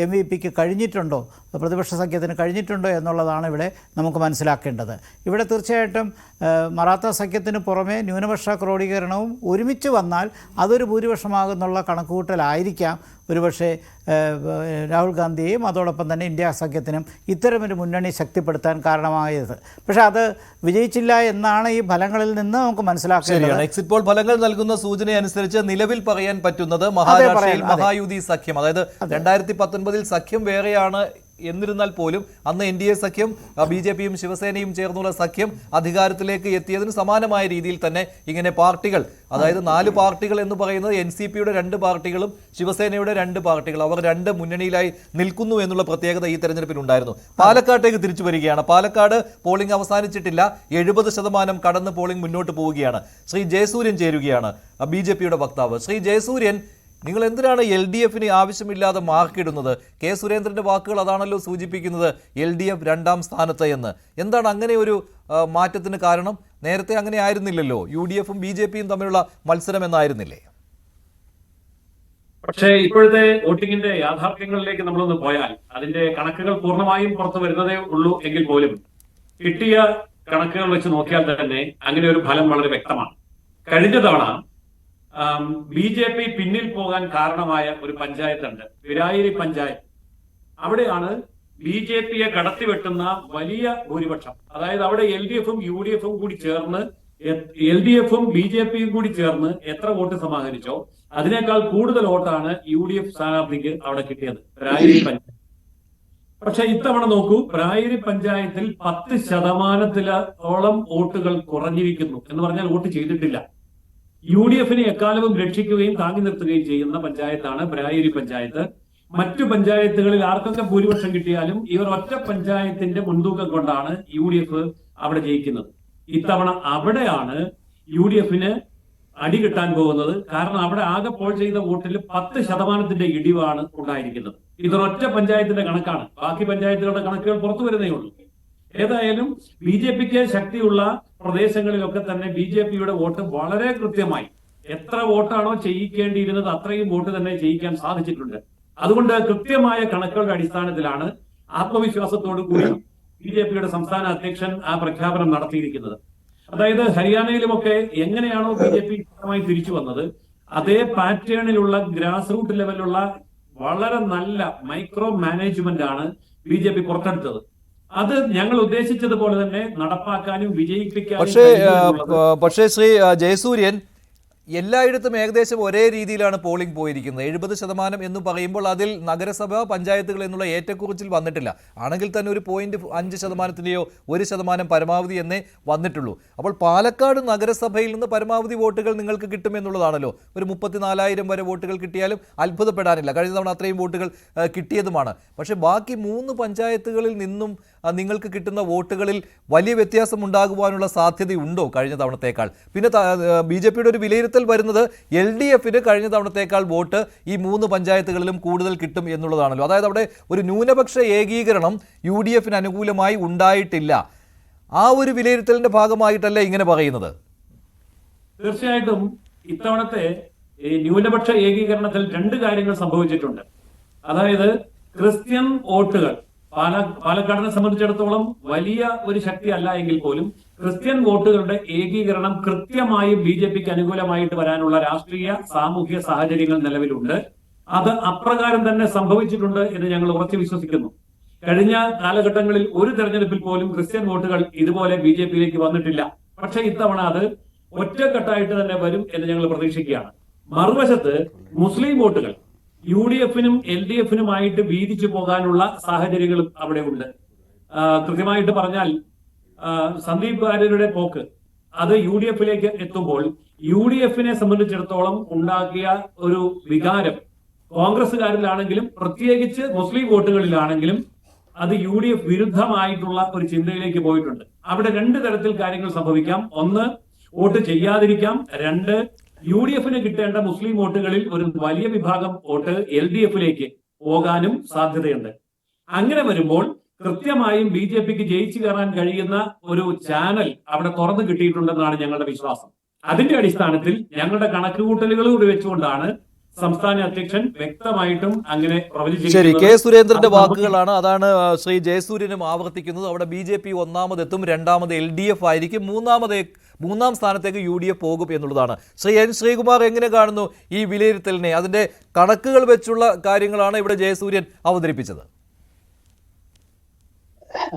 MVP-ക്ക് കഴിഞ്ഞിട്ടുണ്ടോ, പ്രതിപക്ഷ സഖ്യത്തിന് കഴിഞ്ഞിട്ടുണ്ടോ എന്നുള്ളതാണ് ഇവിടെ നമുക്ക് മനസ്സിലാക്കേണ്ടത്. ഇവിടെ തീർച്ചയായിട്ടും മറാത്ത സഖ്യത്തിന് പുറമെ ന്യൂനപക്ഷ ക്രോഡീകരണവും ഒരുമിച്ച് വന്നാൽ അതൊരു ഭൂരിപക്ഷമാകുന്നുള്ള കണക്കുകൂട്ടലായിരിക്കാം ഒരുപക്ഷെ രാഹുൽ ഗാന്ധിയെയും അതോടൊപ്പം തന്നെ ഇന്ത്യ സഖ്യത്തിനും ഇത്തരമൊരു മുന്നണി ശക്തിപ്പെടുത്താൻ കാരണമായത്. പക്ഷേ അത് വിജയിച്ചില്ല എന്നാണ് ഈ ഫലങ്ങളിൽ നിന്ന് നമുക്ക് മനസ്സിലാക്കേണ്ടത്. എക്സിറ്റ് പോൾ ഫലങ്ങൾ നൽകുന്ന സൂചന അനുസരിച്ച് നിലവിൽ പറയാൻ പറ്റുന്നത് മഹാരാഷ്ട്രയിൽ മഹായുതി സഖ്യം, അതായത് 2019 സഖ്യം വേറെയാണ് എന്നിരുന്നാൽ പോലും അന്ന് NDA സഖ്യം BJPയും ശിവസേനയും ചേർന്നുള്ള സഖ്യം അധികാരത്തിലേക്ക് എത്തിയതിന് സമാനമായ രീതിയിൽ തന്നെ ഇങ്ങനെ പാർട്ടികൾ, അതായത് 4 പാർട്ടികൾ എന്ന് പറയുന്നത് NCPയുടെ 2 പാർട്ടികളും ശിവസേനയുടെ 2 പാർട്ടികൾ, അവർ 2 മുന്നണിയിലായി നിൽക്കുന്നു എന്നുള്ള പ്രത്യേകത ഈ തെരഞ്ഞെടുപ്പിനുണ്ടായിരുന്നു. പാലക്കാട്ടേക്ക് തിരിച്ചു വരികയാണ്. പാലക്കാട് പോളിംഗ് അവസാനിച്ചിട്ടില്ല, 70% കടന്ന് പോളിംഗ് മുന്നോട്ട് പോവുകയാണ്. ശ്രീ ജയസൂര്യൻ ചേരുകയാണ്, BJPയുടെ വക്താവ്. ശ്രീ ജയസൂര്യൻ, നിങ്ങൾ എന്തിനാണ് LDFന് ആവശ്യമില്ലാതെ മാർക്കിടുന്നത്? കെ സുരേന്ദ്രന്റെ വാക്കുകൾ അതാണല്ലോ സൂചിപ്പിക്കുന്നത്, LDF 2ാം സ്ഥാനത്ത് എന്ന്. എന്താണ് അങ്ങനെ ഒരു മാറ്റത്തിന് കാരണം? നേരത്തെ അങ്ങനെ ആയിരുന്നില്ലല്ലോ, UDFും BJPയും തമ്മിലുള്ള മത്സരം എന്നായിരുന്നില്ലേ? പക്ഷേ ഇപ്പോഴത്തെ വോട്ടിങ്ങിന്റെ യാഥാർത്ഥ്യങ്ങളിലേക്ക് നമ്മളൊന്ന് പോയാൽ അതിന്റെ കണക്കുകൾ പൂർണ്ണമായും പുറത്തു വരുന്നതേ ഉള്ളൂ എങ്കിൽ പോലും കിട്ടിയ കണക്കുകൾ വെച്ച് നോക്കിയാൽ തന്നെ അങ്ങനെ ഒരു ഫലം വളരെ വ്യക്തമാണ്. കഴിഞ്ഞ തവണ BJP പിന്നിൽ പോകാൻ കാരണമായ ഒരു പഞ്ചായത്തുണ്ട്, വിരായിരി പഞ്ചായത്ത്. അവിടെയാണ് BJPയെ കടത്തിവെട്ടുന്ന വലിയ ഭൂരിപക്ഷം, അതായത് അവിടെ LDFും UDFും കൂടി ചേർന്ന് LDFും BJPയും കൂടി ചേർന്ന് എത്ര വോട്ട് സമാഹരിച്ചോ അതിനേക്കാൾ കൂടുതൽ വോട്ടാണ് UDF സ്ഥാനാർത്ഥിക്ക് അവിടെ കിട്ടിയത്, പ്രായരി പഞ്ചായത്ത്. പക്ഷെ ഇത്തവണ നോക്കൂ, പ്രായരി പഞ്ചായത്തിൽ 10% വോട്ടുകൾ കുറഞ്ഞിരിക്കുന്നു. എന്ന് പറഞ്ഞാൽ വോട്ട് ചെയ്തിട്ടില്ല. UDFനെ എക്കാലവും രക്ഷിക്കുകയും താങ്ങി നിർത്തുകയും ചെയ്യുന്ന പഞ്ചായത്താണ് പ്രായരി പഞ്ചായത്ത്. മറ്റു പഞ്ചായത്തുകളിൽ ആർക്കൊക്കെ ഭൂരിപക്ഷം കിട്ടിയാലും ഇവർ ഒറ്റ പഞ്ചായത്തിന്റെ മുൻതൂക്കം കൊണ്ടാണ് UDF അവിടെ ജയിക്കുന്നത്. ഇത്തവണ അവിടെയാണ് UDFന് അടി കിട്ടാൻ പോകുന്നത്. കാരണം അവിടെ ആകെ പോൾ ചെയ്ത വോട്ടിൽ 10% ഇടിവാണ് ഉണ്ടായിരിക്കുന്നത്. ഇതൊരൊറ്റ പഞ്ചായത്തിന്റെ കണക്കാണ്, ബാക്കി പഞ്ചായത്തുകളുടെ കണക്കുകൾ പുറത്തു വരുന്നേ ഉള്ളൂ. ഏതായാലും BJPക്ക് ശക്തിയുള്ള പ്രദേശങ്ങളിലൊക്കെ തന്നെ BJPയുടെ വോട്ട് വളരെ കൃത്യമായി എത്ര വോട്ടാണോ ചെയ്യിക്കേണ്ടിയിരുന്നത് അത്രയും വോട്ട് തന്നെ ചെയ്യിക്കാൻ സാധിച്ചിട്ടുണ്ട്. അതുകൊണ്ട് കൃത്യമായ കണക്കുകളുടെ അടിസ്ഥാനത്തിലാണ് ആത്മവിശ്വാസത്തോടു കൂടി BJP-യുടെ സംസ്ഥാന അധ്യക്ഷൻ ആ പ്രഖ്യാപനം നടത്തിയിരിക്കുന്നത്. അതായത് ഹരിയാനയിലുമൊക്കെ എങ്ങനെയാണോ BJP തിരിച്ചു വന്നത്, അതേ പാറ്റേണിലുള്ള ഗ്രാസ് റൂട്ട് ലെവലിലുള്ള വളരെ നല്ല മൈക്രോ മാനേജ്മെന്റ് ആണ് BJP പുറത്തെടുത്തത്. അത് ഞങ്ങൾ ഉദ്ദേശിച്ചതുപോലെ തന്നെ നടപ്പാക്കാനും വിജയിപ്പിക്കാനും പക്ഷേ ശ്രീ ജയസൂര്യൻ, എല്ലായിടത്തും ഏകദേശം ഒരേ രീതിയിലാണ് പോളിംഗ് പോയിരിക്കുന്നത്. 70% എന്ന് പറയുമ്പോൾ അതിൽ നഗരസഭ, പഞ്ചായത്തുകൾ എന്നുള്ള ഏറ്റക്കുറിച്ചിൽ വന്നിട്ടില്ല. ആണെങ്കിൽ തന്നെ ഒരു 0.5%-യോ 1% പരമാവധി എന്നേ വന്നിട്ടുള്ളൂ. അപ്പോൾ പാലക്കാട് നഗരസഭയിൽ നിന്ന് പരമാവധി വോട്ടുകൾ നിങ്ങൾക്ക് കിട്ടുമെന്നുള്ളതാണല്ലോ. ഒരു 34,000 വരെ വോട്ടുകൾ കിട്ടിയാലും അത്ഭുതപ്പെടാനില്ല. കഴിഞ്ഞ തവണ അത്രയും വോട്ടുകൾ കിട്ടിയതുമാണ്. പക്ഷേ ബാക്കി 3 പഞ്ചായത്തുകളിൽ നിന്നും നിങ്ങൾക്ക് കിട്ടുന്ന വോട്ടുകളിൽ വലിയ വ്യത്യാസം ഉണ്ടാകുവാനുള്ള സാധ്യതയുണ്ടോ കഴിഞ്ഞ തവണത്തേക്കാൾ? പിന്നെ BJP-യുടെ ഒരു വിലയിരുത്തൽ വരുന്നത് LDF-ന് കഴിഞ്ഞ തവണത്തേക്കാൾ വോട്ട് ഈ 3 പഞ്ചായത്തുകളിലും കൂടുതൽ കിട്ടും എന്നുള്ളതാണല്ലോ. അതായത് അവിടെ ഒരു ന്യൂനപക്ഷ ഏകീകരണം UDF-ന് അനുകൂലമായി ഉണ്ടായിട്ടില്ല. ആ ഒരു വിലയിരുത്തലിന്റെ ഭാഗമായിട്ടല്ലേ ഇങ്ങനെ പറയുന്നത്? തീർച്ചയായിട്ടും ഇത്തവണത്തെ ന്യൂനപക്ഷ ഏകീകരണത്തിൽ 2 കാര്യങ്ങൾ സംഭവിച്ചിട്ടുണ്ട്. അതായത് ക്രിസ്ത്യൻ വോട്ടുകൾ പാലക്കാടിനെ സംബന്ധിച്ചിടത്തോളം വലിയ ഒരു ശക്തി അല്ല എങ്കിൽ പോലും ക്രിസ്ത്യൻ വോട്ടുകളുടെ ഏകീകരണം കൃത്യമായും BJP-ക്ക് അനുകൂലമായിട്ട് വരാനുള്ള രാഷ്ട്രീയ സാമൂഹ്യ സാഹചര്യങ്ങൾ നിലവിലുണ്ട്. അത് അപ്രകാരം തന്നെ സംഭവിച്ചിട്ടുണ്ട് എന്ന് ഞങ്ങൾ ഉറച്ചു വിശ്വസിക്കുന്നു. കഴിഞ്ഞ കാലഘട്ടങ്ങളിൽ ഒരു തെരഞ്ഞെടുപ്പിൽ പോലും ക്രിസ്ത്യൻ വോട്ടുകൾ ഇതുപോലെ BJP-യിലേക്ക് വന്നിട്ടില്ല. പക്ഷെ ഇത്തവണ അത് ഒറ്റക്കെട്ടായിട്ട് തന്നെ വരും എന്ന് ഞങ്ങൾ പ്രതീക്ഷിക്കുകയാണ്. മറുവശത്ത് മുസ്ലിം വോട്ടുകൾ UDF-നും LDF-നുമായിട്ട് വീതിച്ചു പോകാനുള്ള സാഹചര്യങ്ങളും അവിടെ ഉണ്ട്. കൃത്യമായിട്ട് പറഞ്ഞാൽ സന്ദീപ് വാര്യരുടെ പോക്ക് അത് UDF-ലേക്ക് എത്തുമ്പോൾ UDF-നെ സംബന്ധിച്ചിടത്തോളം ഉണ്ടാക്കിയ ഒരു വികാരം കോൺഗ്രസുകാരിലാണെങ്കിലും പ്രത്യേകിച്ച് മുസ്ലിം വോട്ടുകളിലാണെങ്കിലും അത് UDF വിരുദ്ധമായിട്ടുള്ള ഒരു ചിന്തയിലേക്ക് പോയിട്ടുണ്ട്. അവിടെ 2 തരത്തിൽ കാര്യങ്ങൾ സംഭവിക്കാം. ഒന്ന്, വോട്ട് ചെയ്യാതിരിക്കാം. 2, UDF-ന് കിട്ടേണ്ട മുസ്ലിം വോട്ടുകളിൽ ഒരു വലിയ വിഭാഗം വോട്ട് LDF-ലേക്ക് പോകാനും സാധ്യതയുണ്ട്. അങ്ങനെ വരുമ്പോൾ കൃത്യമായും BJP-ക്ക് ജയിച്ചു കയറാൻ കഴിയുന്ന ഒരു ചാനൽ അവിടെ തുറന്നു കിട്ടിയിട്ടുണ്ടെന്നാണ് ഞങ്ങളുടെ വിശ്വാസം. അതിന്റെ അടിസ്ഥാനത്തിൽ ഞങ്ങളുടെ കണക്കുകൂട്ടലുകൾ കൂടി വെച്ചുകൊണ്ടാണ് സംസ്ഥാന അധ്യക്ഷൻ വ്യക്തമായിട്ടും അങ്ങനെ പ്രവചിച്ചിരിക്കുന്നത്. ശരി, കെ സുരേന്ദ്രന്റെ വാക്കുകളാണ്. അതാണ് ശ്രീ ജയസൂര്യനും ആവർത്തിക്കുന്നത്. അവിടെ BJP ഒന്നാമതെത്തും, രണ്ടാമത് LDF ആയിരിക്കും, മൂന്നാം സ്ഥാനത്തേക്ക് UDF പോകും എന്നുള്ളതാണ്. ശ്രീ N. ശ്രീകുമാർ എങ്ങനെ കാണുന്നു ഈ വിലയിരുത്തലിനെ? അതിന്റെ കണക്കുകൾ വെച്ചുള്ള കാര്യങ്ങളാണ് ഇവിടെ ജയസൂര്യൻ അവതരിപ്പിച്ചത്.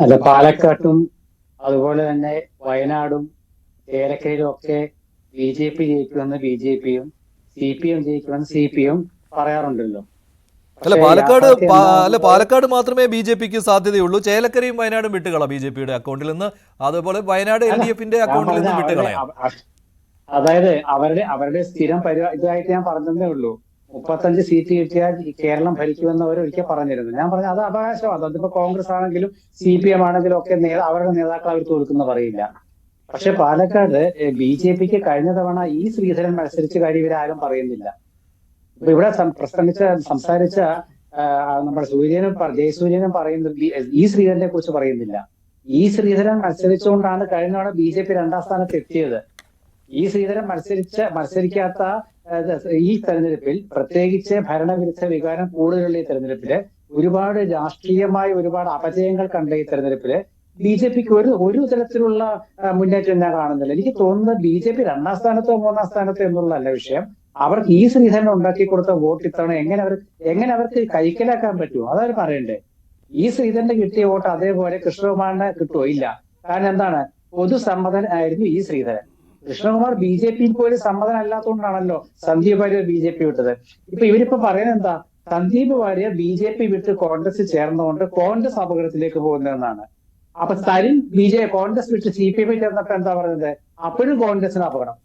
അല്ല, പാലക്കാട്ടും അതുപോലെ തന്നെ വയനാടും ചേലക്കരയിലും ഒക്കെ BJP ജയിക്കുമെന്ന് BJP-യും CPM ജയിക്കുമെന്ന് CPM പറയാറുണ്ടല്ലോ. പാലക്കാട് മാത്രമേ BJP-ക്ക് സാധ്യതയുള്ളൂ. ചേലക്കരയും വയനാടും വിട്ടുകളാം BJP-യുടെ അക്കൗണ്ടിൽ നിന്ന്. അതുപോലെ വയനാട് LDF-ന്റെ അക്കൗണ്ടിൽ നിന്ന് വിട്ടുകളയാം. അതായത് അവരുടെ സ്ഥിരം ഇതായിട്ട് ഞാൻ പറഞ്ഞതേ ഉള്ളൂ. 35 സീറ്റ് കിട്ടിയാൽ കേരളം ഭരിക്കുമെന്ന് അവർ ഒരിക്കൽ പറഞ്ഞിരുന്നു. ഞാൻ പറഞ്ഞു അത് അവകാശമാണ്. അതിപ്പോ കോൺഗ്രസ് ആണെങ്കിലും CPM ആണെങ്കിലും ഒക്കെ അവരുടെ നേതാക്കൾ അവർക്ക് കൊടുക്കുന്ന പറയില്ല. പക്ഷെ പാലക്കാട് BJP-ക്ക് കഴിഞ്ഞ തവണ ഈ ശ്രീധരൻ മത്സരിച്ച കാര്യം ഇവരാരും പറയുന്നില്ല. ഇപ്പൊ ഇവിടെ സംസാരിച്ച നമ്മുടെ ജയസൂര്യനും പറയുന്നത് ഈ ശ്രീധരനെ കുറിച്ച് പറയുന്നില്ല. ഈ ശ്രീധരൻ മത്സരിച്ചുകൊണ്ടാണ് കഴിഞ്ഞ തവണ BJP 2ാം സ്ഥാനത്ത് എത്തിയത്. ഈ ശ്രീധരൻ മത്സരിക്കാത്ത ഈ തെരഞ്ഞെടുപ്പിൽ, പ്രത്യേകിച്ച് ഭരണവിരുദ്ധ വികാരം കൂടുതലുള്ള ഈ തെരഞ്ഞെടുപ്പില്, ഒരുപാട് രാഷ്ട്രീയമായി ഒരുപാട് അപജയങ്ങൾ കണ്ട ഈ തെരഞ്ഞെടുപ്പില് BJP-ക്ക് ഒരു തരത്തിലുള്ള മുന്നേറ്റം ഞാൻ കാണുന്നില്ല. എനിക്ക് തോന്നുന്നത് BJP 2ാം സ്ഥാനത്തോ 3ാം സ്ഥാനത്തോ എന്നുള്ളതല്ല വിഷയം. അവർക്ക് ഈ ശ്രീധരൻ ഉണ്ടാക്കി കൊടുത്ത വോട്ട് ഇത്തവണ എങ്ങനെ അവർക്ക് കൈക്കലാക്കാൻ പറ്റുമോ അതാണ് പറയണ്ടേ. ഈ ശ്രീധരന് കിട്ടിയ വോട്ട് അതേപോലെ കൃഷ്ണകുമാറിന് കിട്ടുമോ? ഇല്ല. കാരണം എന്താണ്? പൊതുസമ്മതനായിരുന്നു ഈ ശ്രീധരൻ. കൃഷ്ണകുമാർ BJP-യിൽ പോലും സമ്മതനല്ലാത്തതുകൊണ്ടാണല്ലോ സന്ദീപ് വാര്യർ BJP വിട്ടത്. ഇപ്പൊ ഇവരിപ്പോ പറയുന്നത് എന്താ? സന്ദീപ് വാര്യർ BJP വിട്ട് കോൺഗ്രസ് ചേർന്നുകൊണ്ട് കോൺഗ്രസ് അപകടത്തിലേക്ക് പോകുന്നതെന്നാണ്. അപ്പൊ സരിൻ കോൺഗ്രസ് വിട്ട് CPM ചേർന്നപ്പോ എന്താ പറയുന്നത്? അപ്പോഴും കോൺഗ്രസിന് അപകടം.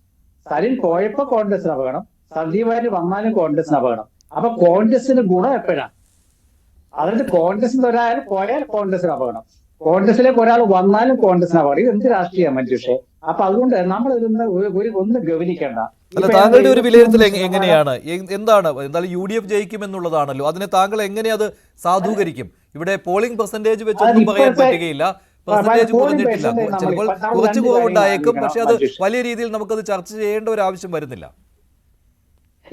സരിൻ പോയപ്പോ കോൺഗ്രസിന് അപകടം, സന്ദീപ് വാര്യർ വന്നാലും കോൺഗ്രസിന് അപകടം. അപ്പൊ കോൺഗ്രസിന് ഗുണം എപ്പോഴാണ്? അതായത് കോൺഗ്രസിൽ ഒരാൾ പോയാൽ കോൺഗ്രസിന് അപകടം, കോൺഗ്രസിലേക്ക് ഒരാൾ വന്നാലും കോൺഗ്രസിന് അപകടം. ഇത് എന്ത് രാഷ്ട്രീയം മനുഷ്യ? അപ്പൊ അതുകൊണ്ട് നമ്മൾ ഇതൊന്ന് ഒന്ന് ഗവനിക്കേണ്ട. അല്ല, താങ്കളുടെ ഒരു വിലയിരുത്തൽ എങ്ങനെയാണ്? എന്തായാലും UDF ജയിക്കുമെന്നുള്ളതാണല്ലോ. അതിനെ താങ്കൾ എങ്ങനെ അത് സാധൂകരിക്കും? ഇവിടെ പോളിംഗ് പെർസെന്റേജ് വെച്ചൊന്നും പറയാൻ പറ്റുകയില്ല. പെർസെന്റേജ് കുറഞ്ഞിട്ടില്ല. ചിലപ്പോൾ കുറച്ച് കുറവുണ്ടായേക്കും. പക്ഷെ അത് വലിയ രീതിയിൽ നമുക്കത് ചർച്ച ചെയ്യേണ്ട ഒരു ആവശ്യം വരുന്നില്ല.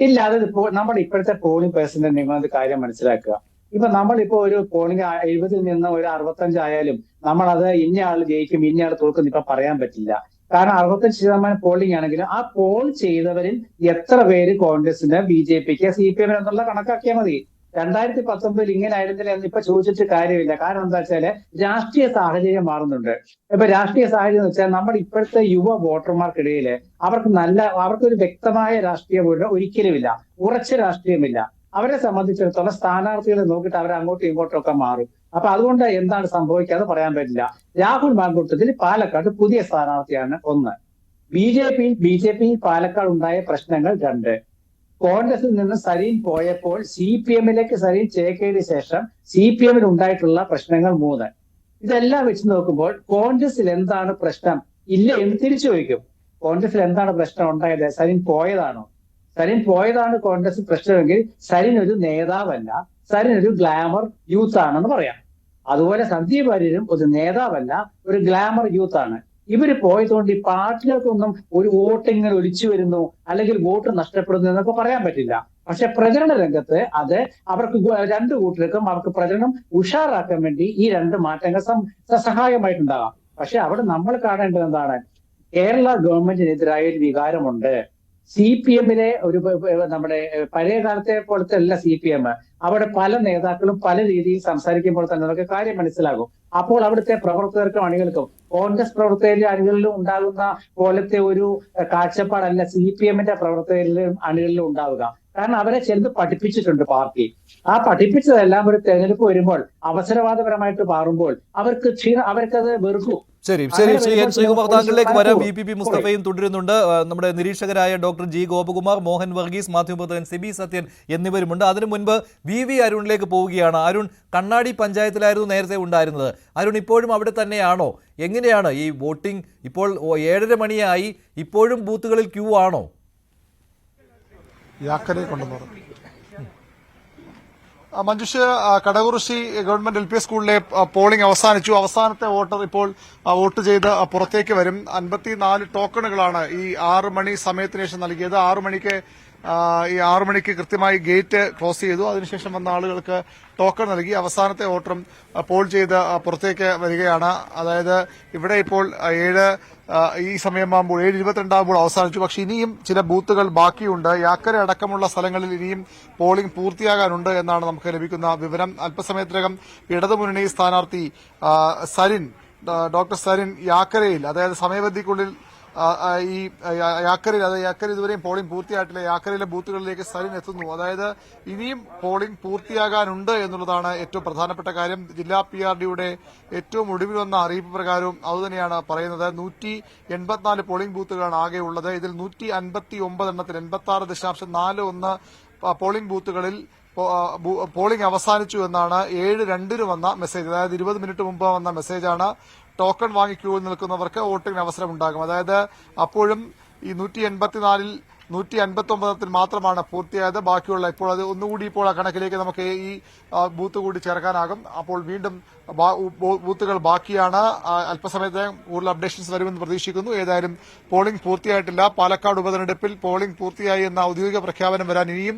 ഇല്ല, അത് നമ്മുടെ ഇപ്പോഴത്തെ പോളിംഗ് പേഴ്സന്റെ നിങ്ങളൊരു കാര്യം മനസ്സിലാക്കുക. ഇപ്പൊ നമ്മളിപ്പോ ഒരു പോളിംഗ് 70 നിന്ന് ഒരു 65 ആയാലും നമ്മളത് ഇന്നയാൾ ജയിക്കും ഇന്നയാൾ തോൽക്കും ഇപ്പൊ പറയാൻ പറ്റില്ല. കാരണം 65% പോളിംഗ് ആണെങ്കിലും ആ പോൾ ചെയ്തവരിൽ എത്ര പേര് കോൺഗ്രസിന്, BJPക്ക്, CPM എന്നുള്ള കണക്കാക്കിയാൽ മതി. 2019 ഇങ്ങനെ ആയിരുന്നില്ല എന്ന് ഇപ്പൊ ചോദിച്ചിട്ട് കാര്യമില്ല. കാരണം എന്താ വെച്ചാല് രാഷ്ട്രീയ സാഹചര്യം മാറുന്നുണ്ട്. ഇപ്പൊ രാഷ്ട്രീയ സാഹചര്യം എന്ന് വെച്ചാൽ നമ്മുടെ ഇപ്പോഴത്തെ യുവ വോട്ടർമാർക്കിടയിൽ അവർക്കൊരു വ്യക്തമായ രാഷ്ട്രീയ ബോധം ഒരിക്കലുമില്ല, ഉറച്ച രാഷ്ട്രീയമില്ല. അവരെ സംബന്ധിച്ചിടത്തോളം സ്ഥാനാർത്ഥികളെ നോക്കിയിട്ട് അവർ അങ്ങോട്ടും ഇങ്ങോട്ടും ഒക്കെ മാറും. അപ്പൊ അതുകൊണ്ട് എന്താണ് സംഭവിക്കാതെ പറയാൻ പറ്റില്ല. രാഹുൽ മാങ്കൂട്ടത്തിൽ പാലക്കാട് പുതിയ സ്ഥാനാർത്ഥിയാണ്. 1. ബി ജെ പി പാലക്കാട് ഉണ്ടായ പ്രശ്നങ്ങൾ 2. കോൺഗ്രസിൽ നിന്ന് സരീൻ പോയപ്പോൾ CPM-ലേക്ക് സരീൻ ചേക്കേറിയ ശേഷം CPM-ൽ ഉണ്ടായിട്ടുള്ള പ്രശ്നങ്ങൾ 3. ഇതെല്ലാം വെച്ച് നോക്കുമ്പോൾ കോൺഗ്രസിൽ എന്താണ് പ്രശ്നം ഇല്ല എന്ന് തിരിച്ചു ചോദിക്കും. കോൺഗ്രസിൽ എന്താണ് പ്രശ്നം ഉണ്ടായത്? സരീൻ പോയതാണോ? സരീൻ പോയതാണ് കോൺഗ്രസ് പ്രശ്നമെങ്കിൽ സരീൻ ഒരു നേതാവല്ല, സരീൻ ഒരു ഗ്ലാമർ യൂത്ത് ആണെന്ന് പറയാം. അതുപോലെ സന്ദീപ് വാര്യരും ഒരു നേതാവല്ല, ഒരു ഗ്ലാമർ യൂത്ത് ആണ്. ഇവര് പോയതുകൊണ്ട് ഈ പാർട്ടികൾക്കൊന്നും ഒരു വോട്ട് ഇങ്ങനെ ഒലിച്ചു വരുന്നു അല്ലെങ്കിൽ വോട്ട് നഷ്ടപ്പെടുന്നു എന്നൊക്കെ പറയാൻ പറ്റില്ല. പക്ഷെ പ്രചരണ രംഗത്ത് അത് അവർക്ക് 2 കൂട്ടർക്കും അവർക്ക് പ്രചരണം ഉഷാറാക്കാൻ വേണ്ടി ഈ 2 മാറ്റങ്ങൾ സഹായമായിട്ടുണ്ടാകാം. പക്ഷെ അവിടെ നമ്മൾ കാണേണ്ടത് എന്താണ്? കേരള ഗവൺമെന്റിനെതിരായ ഒരു വികാരമുണ്ട്. CPM-ലെ ഒരു നമ്മുടെ പഴയ കാലത്തെ പോലത്തെ അല്ല CPM. അവിടെ പല നേതാക്കളും പല രീതിയിൽ സംസാരിക്കുമ്പോൾ തന്നെ നമുക്ക് കാര്യം മനസ്സിലാകും. അപ്പോൾ അവിടുത്തെ പ്രവർത്തകർക്കും അണികൾക്കും കോൺഗ്രസ് പ്രവർത്തകരിലും അണികളിലും ഉണ്ടാകുന്ന പോലത്തെ ഒരു കാഴ്ചപ്പാടല്ല CPM-ന്റെ പ്രവർത്തകരിലും അണികളിലും ഉണ്ടാവുക. കാരണം അവരെ ചെന്ന് പഠിപ്പിച്ചിട്ടുണ്ട് പാർട്ടി. ആ പഠിപ്പിച്ചതെല്ലാം ഒരു തെരഞ്ഞെടുപ്പ് വരുമ്പോൾ അവസരവാദപരമായിട്ട് മാറുമ്പോൾ അവർക്കത് വെറുക്കും. ശരി ശരി ശ്രീ എൻ ശ്രീകുമാർ, താങ്കളിലേക്ക് വരാം. VPP മുസ്തഫയും തുടരുന്നുണ്ട്. നമ്മുടെ നിരീക്ഷകരായ ഡോക്ടർ G ഗോപകുമാർ, മോഹൻ വർഗീസ്, മാധ്യമപ്രവർത്തകൻ സിബി സത്യൻ എന്നിവരുമുണ്ട്. അതിനു മുൻപ് VV അരുണിലേക്ക് പോവുകയാണ്. അരുൺ കണ്ണാടി പഞ്ചായത്തിലായിരുന്നു നേരത്തെ ഉണ്ടായിരുന്നത്. അരുൺ ഇപ്പോഴും അവിടെ തന്നെയാണോ? എങ്ങനെയാണ് ഈ വോട്ടിംഗ്? ഇപ്പോൾ 7:30 മണിയായി, ഇപ്പോഴും ബൂത്തുകളിൽ ക്യൂ ആണോ? മഞ്ജുഷ്, കടകുറിശി ഗവൺമെന്റ് LP സ്കൂളിലെ പോളിംഗ് അവസാനിച്ചു. അവസാനത്തെ വോട്ടർ ഇപ്പോൾ വോട്ട് ചെയ്ത് പുറത്തേക്ക് വരും. 54 ടോക്കണുകളാണ് ഈ 6 മണി സമയത്തിന് ശേഷം നൽകിയത്. 6 മണിക്ക് കൃത്യമായി ഗേറ്റ് ക്ലോസ് ചെയ്തു. അതിനുശേഷം വന്ന ആളുകൾക്ക് ടോക്കൺ നൽകി. അവസാനത്തെ വോട്ടറും പോൾ ചെയ്ത് പുറത്തേക്ക് വരികയാണ്. അതായത് ഇവിടെ ഇപ്പോൾ ഈ സമയമാകുമ്പോൾ 7:22 ആകുമ്പോൾ അവസാനിച്ചു. പക്ഷേ ഇനിയും ചില ബൂത്തുകൾ ബാക്കിയുണ്ട്. യാക്കര അടക്കമുള്ള സ്ഥലങ്ങളിൽ ഇനിയും പോളിംഗ് പൂർത്തിയാകാനുണ്ട് എന്നാണ് നമുക്ക് ലഭിക്കുന്ന വിവരം. അല്പസമയത്തിനകം ഇടതുമുന്നണി സ്ഥാനാർത്ഥി ഡോക്ടർ സരിൻ യാക്കരയിൽ, അതായത് സമയപരിധിക്കുള്ളിൽ ഈ യാക്കര ഇതുവരെയും പോളിംഗ് പൂർത്തിയായിട്ടില്ല. യാക്കരയിലെ ബൂത്തുകളിലേക്ക് സരിൻ എത്തുന്നു. അതായത് ഇനിയും പോളിംഗ് പൂർത്തിയാകാനുണ്ട് എന്നുള്ളതാണ് ഏറ്റവും പ്രധാനപ്പെട്ട കാര്യം. ജില്ലാ PRDയുടെ ഏറ്റവും ഒടുവിൽ വന്ന അറിയിപ്പ് പ്രകാരവും അതുതന്നെയാണ് പറയുന്നത്. 184 പോളിംഗ് ബൂത്തുകളാണ് ആകെ ഉള്ളത്. ഇതിൽ 159 എണ്ണത്തിൽ 86.41 പോളിംഗ് ബൂത്തുകളിൽ പോളിംഗ് അവസാനിച്ചു എന്നാണ് 7:02 വന്ന മെസ്സേജ്. അതായത് 20 മിനിറ്റ് മുമ്പ് വന്ന മെസ്സേജാണ്. ടോക്കൺ വാങ്ങി ക്യൂവിൽ നിൽക്കുന്നവർക്ക് വോട്ടിംഗിന് അവസരമുണ്ടാകും. അതായത് അപ്പോഴും ഈ 184-ൽ 159 മാത്രമാണ് പൂർത്തിയായത്. ബാക്കിയുള്ള ഇപ്പോൾ അത് ഒന്നുകൂടി ഇപ്പോൾ ആ കണക്കിലേക്ക് നമുക്ക് ഈ ബൂത്ത് കൂടി ചേർക്കാനാകും. അപ്പോൾ വീണ്ടും ബൂത്തുകൾ ബാക്കിയാണ്. അല്പസമയത്ത് കൂടുതൽ അപ്ഡേഷൻസ് വരുമെന്ന് പ്രതീക്ഷിക്കുന്നു. ഏതായാലും പോളിംഗ് പൂർത്തിയായിട്ടില്ല. പാലക്കാട് ഉപതെരഞ്ഞെടുപ്പിൽ പോളിംഗ് പൂർത്തിയായി എന്ന ഔദ്യോഗിക പ്രഖ്യാപനം വരാൻ ഇനിയും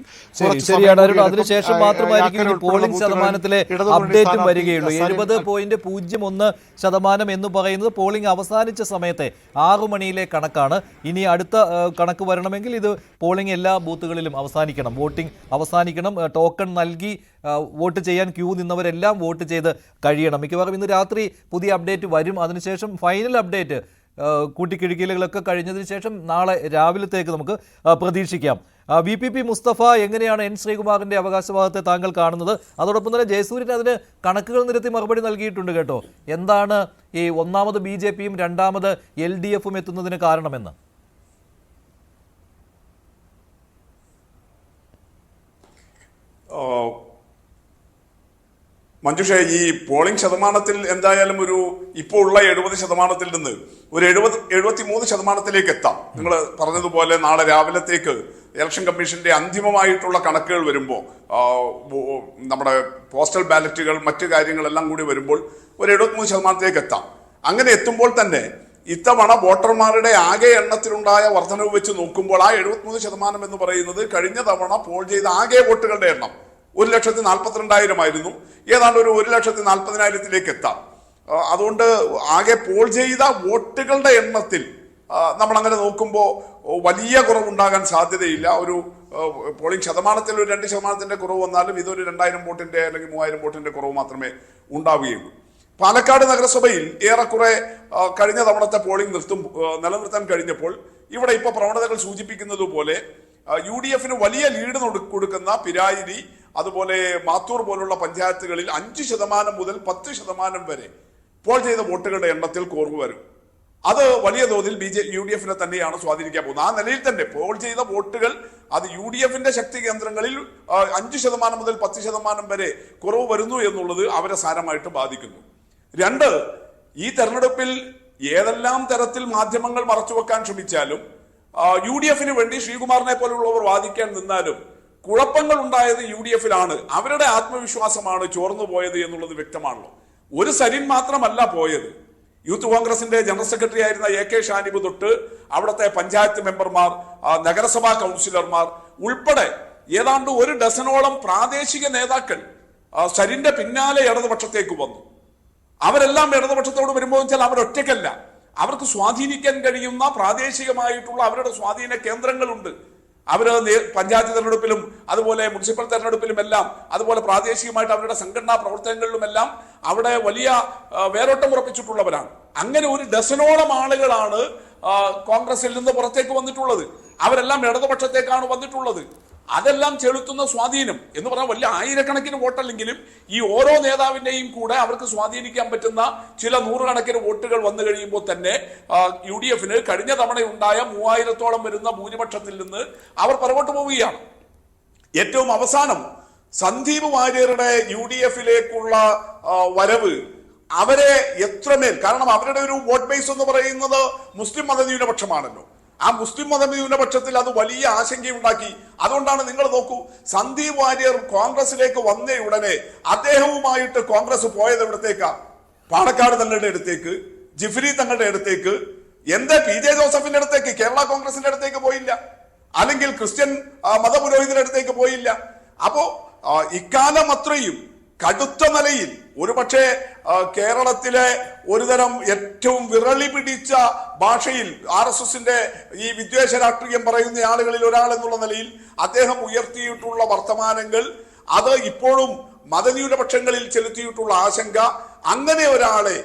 അതിനുശേഷം മാത്രമായിരിക്കും പോളിംഗ് ശതമാനത്തിലെ അപ്ഡേറ്റും വരികയുള്ളൂ. 70.01% എന്ന് പറയുന്നത് പോളിംഗ് അവസാനിച്ച സമയത്തെ 6 മണിയിലെ കണക്കാണ്. ഇനി അടുത്ത കണക്ക് വരണമെങ്കിൽ ഇത് പോളിംഗ് എല്ലാ ബൂത്തുകളിലും അവസാനിക്കണം, വോട്ടിംഗ് അവസാനിക്കണം. ടോക്കൺ നൽകി വോട്ട് ചെയ്യാൻ ക്യൂ നിന്നവരെല്ലാം വോട്ട് ചെയ്ത് കഴിയണം. മിക്കവാറും ഇന്ന് രാത്രി പുതിയ അപ്ഡേറ്റ് വരും. അതിനുശേഷം ഫൈനൽ അപ്ഡേറ്റ് കൂട്ടിക്കിഴിക്കലുകളൊക്കെ കഴിഞ്ഞതിന് ശേഷം നാളെ രാവിലത്തേക്ക് നമുക്ക് പ്രതീക്ഷിക്കാം. VPP മുസ്തഫ, എങ്ങനെയാണ് എൻ ശ്രീകുമാറിന്റെ അവകാശവാദത്തെ താങ്കൾ കാണുന്നത്? അതോടൊപ്പം തന്നെ ജയസൂര്യൻ അതിന് കണക്കുകൾ നിരത്തി മറുപടി നൽകിയിട്ടുണ്ട് കേട്ടോ. എന്താണ് ഈ ഒന്നാമത് BJPയും രണ്ടാമത് LDFും എത്തുന്നതിന് കാരണമെന്ന്? മഞ്ജുഷ, ഈ പോളിംഗ് ശതമാനത്തിൽ എന്തായാലും ഇപ്പോൾ ഉള്ള 70% നിന്ന് ഒരു 73% എത്താം. നിങ്ങൾ പറഞ്ഞതുപോലെ നാളെ രാവിലത്തേക്ക് ഇലക്ഷൻ കമ്മീഷന്റെ അന്തിമമായിട്ടുള്ള കണക്കുകൾ വരുമ്പോൾ, നമ്മുടെ പോസ്റ്റൽ ബാലറ്റുകൾ മറ്റു കാര്യങ്ങളെല്ലാം കൂടി വരുമ്പോൾ ഒരു 73% എത്താം. അങ്ങനെ എത്തുമ്പോൾ തന്നെ ഇത്തവണ വോട്ടർമാരുടെ ആകെ എണ്ണത്തിലുണ്ടായ വർധനവ് വെച്ച് നോക്കുമ്പോൾ ആ 73% എന്ന് പറയുന്നത് കഴിഞ്ഞ തവണ പോൾ ചെയ്ത ആകെ വോട്ടുകളുടെ എണ്ണം 1,42,000 ആയിരുന്നു. ഏതാണ്ട് ഒരു 1,40,000 എത്താം. അതുകൊണ്ട് ആകെ പോൾ ചെയ്ത വോട്ടുകളുടെ എണ്ണത്തിൽ നമ്മൾ അങ്ങനെ നോക്കുമ്പോൾ വലിയ കുറവുണ്ടാകാൻ സാധ്യതയില്ല. ഒരു പോളിംഗ് ശതമാനത്തിൽ ഒരു 2% കുറവ് വന്നാലും ഇതൊരു 2,000 വോട്ടിന്റെ അല്ലെങ്കിൽ 3,000 വോട്ടിന്റെ കുറവ് മാത്രമേ ഉണ്ടാവുകയുള്ളൂ. പാലക്കാട് നഗരസഭയിൽ ഏറെക്കുറെ കഴിഞ്ഞ തവണത്തെ പോളിംഗ് നിലനിർത്താൻ കഴിഞ്ഞപ്പോൾ ഇവിടെ ഇപ്പോൾ പ്രവണതകൾ സൂചിപ്പിക്കുന്നത് പോലെ UDF-ന് വലിയ ലീഡ് കൊടുക്കുന്ന പിരായിരി, അതുപോലെ മാത്തൂർ പോലുള്ള പഞ്ചായത്തുകളിൽ 5% മുതൽ 10% വരെ പോൾ ചെയ്ത വോട്ടുകളുടെ എണ്ണത്തിൽ കുറവ് വരും. അത് വലിയ തോതിൽ UDF-നെ തന്നെയാണ് സ്വാധീനിക്കാൻ പോകുന്നത്. ആ നിലയിൽ തന്നെ പോൾ ചെയ്ത വോട്ടുകൾ അത് UDF-ന്റെ ശക്തി കേന്ദ്രങ്ങളിൽ 5% മുതൽ 10% വരെ കുറവ് വരുന്നു എന്നുള്ളത് അവരെ സാരമായിട്ട് ബാധിക്കുന്നു. 2, ഈ തെരഞ്ഞെടുപ്പിൽ ഏതെല്ലാം തരത്തിൽ മാധ്യമങ്ങൾ മറച്ചുവെക്കാൻ ശ്രമിച്ചാലും UDF-ന് വേണ്ടി ശ്രീകുമാറിനെ പോലുള്ളവർ വാദിക്കാൻ നിന്നാലും കുഴപ്പങ്ങൾ ഉണ്ടായത് UDF-ലാണ്. അവരുടെ ആത്മവിശ്വാസമാണ് ചോർന്നു പോയത് എന്നുള്ളത് വ്യക്തമാണല്ലോ. ഒരു സരിൻ മാത്രമല്ല പോയത്. യൂത്ത് കോൺഗ്രസിന്റെ ജനറൽ സെക്രട്ടറി ആയിരുന്ന AK ഷാനിബ് തൊട്ട് അവിടുത്തെ പഞ്ചായത്ത് മെമ്പർമാർ, നഗരസഭാ കൗൺസിലർമാർ ഉൾപ്പെടെ ഏതാണ്ട് 1 ഡസനോളം പ്രാദേശിക നേതാക്കൾ സരിന്റെ പിന്നാലെ ഇടതുപക്ഷത്തേക്ക് വന്നു. അവരെല്ലാം ഇടതുപക്ഷത്തോട് വരുമ്പോൾ വെച്ചാൽ അവരൊറ്റയ്ക്കല്ല, അവർക്ക് സ്വാധീനിക്കാൻ കഴിയുന്ന പ്രാദേശികമായിട്ടുള്ള അവരുടെ സ്വാധീന കേന്ദ്രങ്ങളുണ്ട്. അവര് പഞ്ചായത്ത് തെരഞ്ഞെടുപ്പിലും അതുപോലെ മുനിസിപ്പൽ തെരഞ്ഞെടുപ്പിലും എല്ലാം, അതുപോലെ പ്രാദേശികമായിട്ട് അവരുടെ സംഘടനാ പ്രവർത്തനങ്ങളിലുമെല്ലാം അവിടെ വലിയ വേരോട്ടം ഉറപ്പിച്ചിട്ടുള്ളവരാണ്. അങ്ങനെ 1 ഡസനോളം ആളുകളാണ് കോൺഗ്രസിൽ നിന്ന് പുറത്തേക്ക് വന്നിട്ടുള്ളത്. അവരെല്ലാം ഇടതുപക്ഷത്തേക്കാണ് വന്നിട്ടുള്ളത്. അതെല്ലാം ചെലുത്തുന്ന സ്വാധീനം എന്ന് പറഞ്ഞാൽ വലിയ ആയിരക്കണക്കിന് വോട്ടല്ലെങ്കിലും ഈ ഓരോ നേതാവിന്റെയും കൂടെ അവർക്ക് സ്വാധീനിക്കാൻ പറ്റുന്ന ചില 100 കണക്കിന് വോട്ടുകൾ വന്നു കഴിയുമ്പോൾ തന്നെ UDF-ന് കഴിഞ്ഞ തവണയുണ്ടായ 3000-ഓളം വരുന്ന ഭൂരിപക്ഷത്തിൽ നിന്ന് അവർ പുറകോട്ട് പോവുകയാണ്. ഏറ്റവും അവസാനം സന്ദീപ് വാര്യരുടെ UDF-ലേക്കുള്ള വരവ് അവരെ എത്രമേൽ, കാരണം അവരുടെ ഒരു വോട്ട് ബേസ് എന്ന് പറയുന്നത് മുസ്ലിം മതന്യൂനപക്ഷമാണല്ലോ. ആ മുസ്ലിം മതന്യൂനപക്ഷത്തിൽ അത് വലിയ ആശങ്കയുണ്ടാക്കി. അതുകൊണ്ടാണ് നിങ്ങൾ നോക്കൂ, സന്ദീപ് വാര്യർ കോൺഗ്രസിലേക്ക് വന്ന ഉടനെ അദ്ദേഹവുമായിട്ട് കോൺഗ്രസ് പോയത് എവിടത്തേക്കാ? പാണക്കാട് തങ്ങളുടെ അടുത്തേക്ക്, ജിഫ്രി തങ്ങളുടെ അടുത്തേക്ക്, എന്താ PJ ജോസഫിന്റെ അടുത്തേക്ക്, കേരള കോൺഗ്രസിന്റെ അടുത്തേക്ക് പോയില്ല, അല്ലെങ്കിൽ ക്രിസ്ത്യൻ മതപുരോഹിതന്റെ അടുത്തേക്ക് പോയില്ല. അപ്പോ ഇക്കാലം അത്രയും കടുത്ത നിലയിൽ ഒരുപക്ഷെ കേരളത്തിലെ ഒരുതരം ഏറ്റവും വിരളി പിടിച്ച ഭാഷയിൽ RSSന്റെ ഈ വിദ്വേഷ രാഷ്ട്രീയം പറയുന്ന ആളുകളിൽ ഒരാൾ എന്നുള്ള നിലയിൽ അദ്ദേഹം ഉയർത്തിയിട്ടുള്ള വർത്തമാനങ്ങൾ, അത് ഇപ്പോഴും മതന്യൂനപക്ഷങ്ങളിൽ ചെലുത്തിയിട്ടുള്ള ആശങ്ക, അങ്ങനെ ഒരാളെ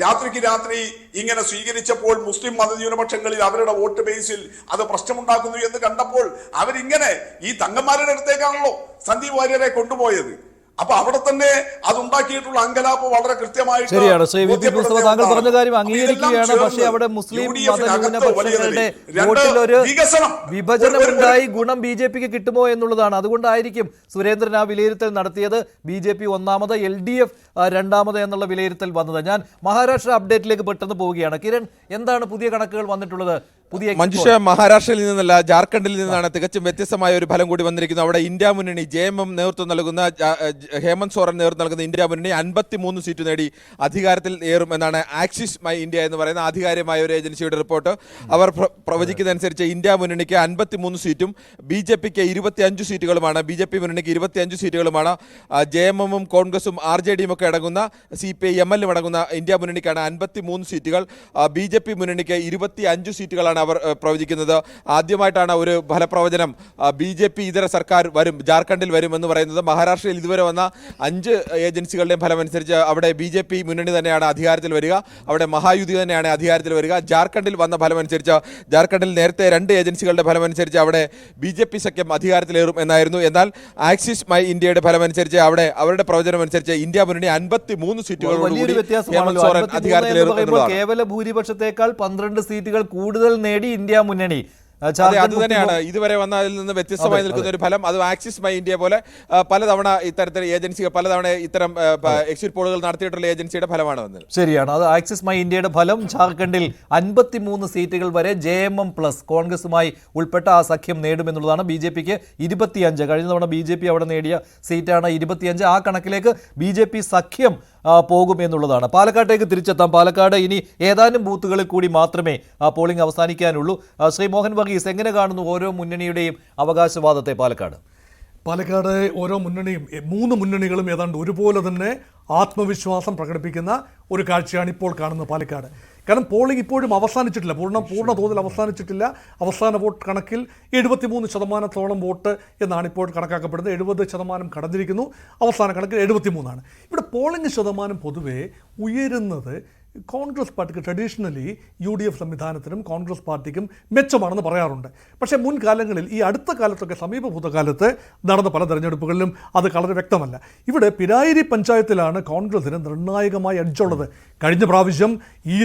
രാത്രിക്ക് രാത്രി ഇങ്ങനെ സ്വീകരിച്ചപ്പോൾ മുസ്ലിം മതന്യൂനപക്ഷങ്ങളിൽ അവരുടെ വോട്ട് ബേസിൽ അത് പ്രശ്നമുണ്ടാക്കുന്നു എന്ന് കണ്ടപ്പോൾ അവരിങ്ങനെ ഈ തങ്ങന്മാരുടെ അടുത്തേക്കാണല്ലോ സന്ദീപ് വാര്യരെ കൊണ്ടുപോയത്. അപ്പൊ അവിടെ തന്നെ അതുണ്ടാക്കിയിട്ടുള്ള അങ്കലാപ്പ് വളരെ കൃത്യമായിട്ട് ശരിയാണ്. ശ്രീ വി.പി. മുസ്തഫ, താങ്കൾ പറഞ്ഞ കാര്യം അംഗീകരിക്കുകയാണ്. പക്ഷേ അവിടെ മുസ്ലിം മതന്യൂനപക്ഷങ്ങളുടെ വോട്ടിലൊരു വിഭജനമുണ്ടായി ഗുണം BJP-ക്ക് കിട്ടുമോ എന്നുള്ളതാണ്. അതുകൊണ്ടായിരിക്കും സുരേന്ദ്രൻ ആ വിലയിരുത്തൽ നടത്തിയത്. BJP ഒന്നാമത്, LDF രണ്ടാമത് എന്നുള്ള വിലയിരുത്തൽ വന്നത്. ഞാൻ മഹാരാഷ്ട്ര അപ്ഡേറ്റിലേക്ക് പെട്ടെന്ന് പോവുകയാണ്. കിരൺ, എന്താണ് പുതിയ കണക്കുകൾ വന്നിട്ടുള്ളത്? മഞ്ജുഷ, മഹാരാഷ്ട്രയിൽ നിന്നല്ല ജാർഖണ്ഡിൽ നിന്നാണ് തികച്ചും വ്യത്യസ്തമായ ഒരു ഫലം കൂടി വന്നിരിക്കുന്നത്. അവിടെ ഇന്ത്യ മുന്നണി JMM നേതൃത്വം നൽകുന്ന ഹേമന്ത് സോറൻ നേതൃത്വം നൽകുന്ന ഇന്ത്യ മുന്നണി 53 സീറ്റ് നേടി അധികാരത്തിൽ ഏറും എന്നാണ് ആക്സിസ് മൈ ഇന്ത്യ എന്ന് പറയുന്ന ആധികാരികമായ ഒരു ഏജൻസിയുടെ റിപ്പോർട്ട്. അവർ പ്രവചിക്കുന്നതനുസരിച്ച് ഇന്ത്യ മുന്നണിക്ക് 53 സീറ്റും BJP-ക്ക് 25 സീറ്റുകളുമാണ്. BJP മുന്നണിക്ക് 25 സീറ്റുകളുമാണ്. JMM-ഉം കോൺഗ്രസും RJD-യും ഒക്കെ അടങ്ങുന്ന CPI ML അടങ്ങുന്ന ഇന്ത്യ മുന്നണിക്കാണ് 53 സീറ്റുകൾ. BJP മുന്നണിക്ക് 25 സീറ്റുകളാണ് അവർ പ്രവചിക്കുന്നത്. ആദ്യമായിട്ടാണ് ഒരു ഫലപ്രവചനം BJP ഇതര സർക്കാർ വരും, ജാർഖണ്ഡിൽ വരും എന്ന് പറയുന്നത്. മഹാരാഷ്ട്രയിൽ ഇതുവരെ വന്ന 5 ഏജൻസികളുടെയും ഫലമനുസരിച്ച് അവിടെ BJP മുന്നണി തന്നെയാണ് അധികാരത്തിൽ വരിക, അവിടെ മഹായുതി തന്നെയാണ് അധികാരത്തിൽ വരിക. ജാർഖണ്ഡിൽ വന്ന ഫലമനുസരിച്ച്, ജാർഖണ്ഡിൽ നേരത്തെ 2 ഏജൻസികളുടെ ഫലമനുസരിച്ച് അവിടെ BJP സഖ്യം അധികാരത്തിലേറും എന്നായിരുന്നു. എന്നാൽ ആക്സിസ് മൈ ഇന്ത്യയുടെ ഫലമനുസരിച്ച് അവിടെ അവരുടെ പ്രവചനം അനുസരിച്ച് ഇന്ത്യ മുന്നണി 53 സീറ്റുകളോടുകൂടി അധികാരത്തിലേറും. കേവല ഭൂരിപക്ഷത്തെക്കാൾ 12 സീറ്റുകൾ കൂടുതൽ നേടി ഇന്ത്യ മുന്നണി. അത് തന്നെയാണ് ഇതുവരെ വന്നതിൽ നിന്ന് വ്യത്യസ്തമായി നിൽക്കുന്ന ഒരു ഫലം. അത് ആക്സിസ് മൈ ഇന്ത്യ പോലെ പലതവണ ഇത്തരത്തിൽ ഏജൻസികൾ പലതവണ ഇത്തരം എക്സിറ്റ് പോളുകൾ നടത്തിയിട്ടുള്ള ഏജൻസിയുടെ ഫലമാണ് വന്നത്. ശരിയാണ്, അത് ആക്സിസ് മൈ ഇന്ത്യയുടെ ഫലം. ജാർഖണ്ഡിൽ 53 സീറ്റുകൾ വരെ JMM പ്ലസ് കോൺഗ്രസുമായി ഉൾപ്പെട്ട ആ സഖ്യം നേടുമെന്നുള്ളതാണ്. BJP-ക്ക് 25, കഴിഞ്ഞ തവണ BJP അവിടെ നേടിയ സീറ്റാണ് 25. ആ കണക്കിലേക്ക് BJP സഖ്യം പോകും എന്നുള്ളതാണ്. പാലക്കാട്ടേക്ക് തിരിച്ചെത്താം. പാലക്കാട് ഇനി ഏതാനും ബൂത്തുകളിൽ കൂടി മാത്രമേ പോളിംഗ് അവസാനിക്കാനുള്ളൂ. ശ്രീ മോഹൻ വർഗീസ്, എങ്ങനെ കാണുന്നു ഓരോ മുന്നണിയുടെയും അവകാശവാദത്തെ പാലക്കാട്? പാലക്കാട് ഓരോ മുന്നണിയും, 3 മുന്നണികളും ഏതാണ്ട് ഒരുപോലെ തന്നെ ആത്മവിശ്വാസം പ്രകടിപ്പിക്കുന്ന ഒരു കാഴ്ചയാണ് ഇപ്പോൾ കാണുന്നത് പാലക്കാട്. കാരണം പോളിംഗ് ഇപ്പോഴും അവസാനിച്ചിട്ടില്ല, പൂർണ്ണ തോതിൽ അവസാനിച്ചിട്ടില്ല. അവസാന വോട്ട് കണക്കിൽ 73% വോട്ട് എന്നാണ് ഇപ്പോൾ കണക്കാക്കപ്പെടുന്നത്. 70% കടന്നിരിക്കുന്നു. അവസാന കണക്കിൽ 73 ഇവിടെ പോളിംഗ് ശതമാനം പൊതുവെ ഉയരുന്നത് കോൺഗ്രസ് പാർട്ടിക്ക് ട്രഡീഷണലി UDF സംവിധാനത്തിനും കോൺഗ്രസ് പാർട്ടിക്കും മെച്ചമാണെന്ന് പറയാറുണ്ട്. പക്ഷേ മുൻകാലങ്ങളിൽ, ഈ അടുത്ത കാലത്തൊക്കെ, സമീപഭൂതകാലത്ത് നടന്ന പല തെരഞ്ഞെടുപ്പുകളിലും അത് വളരെ വ്യക്തമല്ല. ഇവിടെ പിരായിരി പഞ്ചായത്തിലാണ് കോൺഗ്രസിന് നിർണായകമായ എഡ്ജുള്ളത്. കഴിഞ്ഞ പ്രാവശ്യം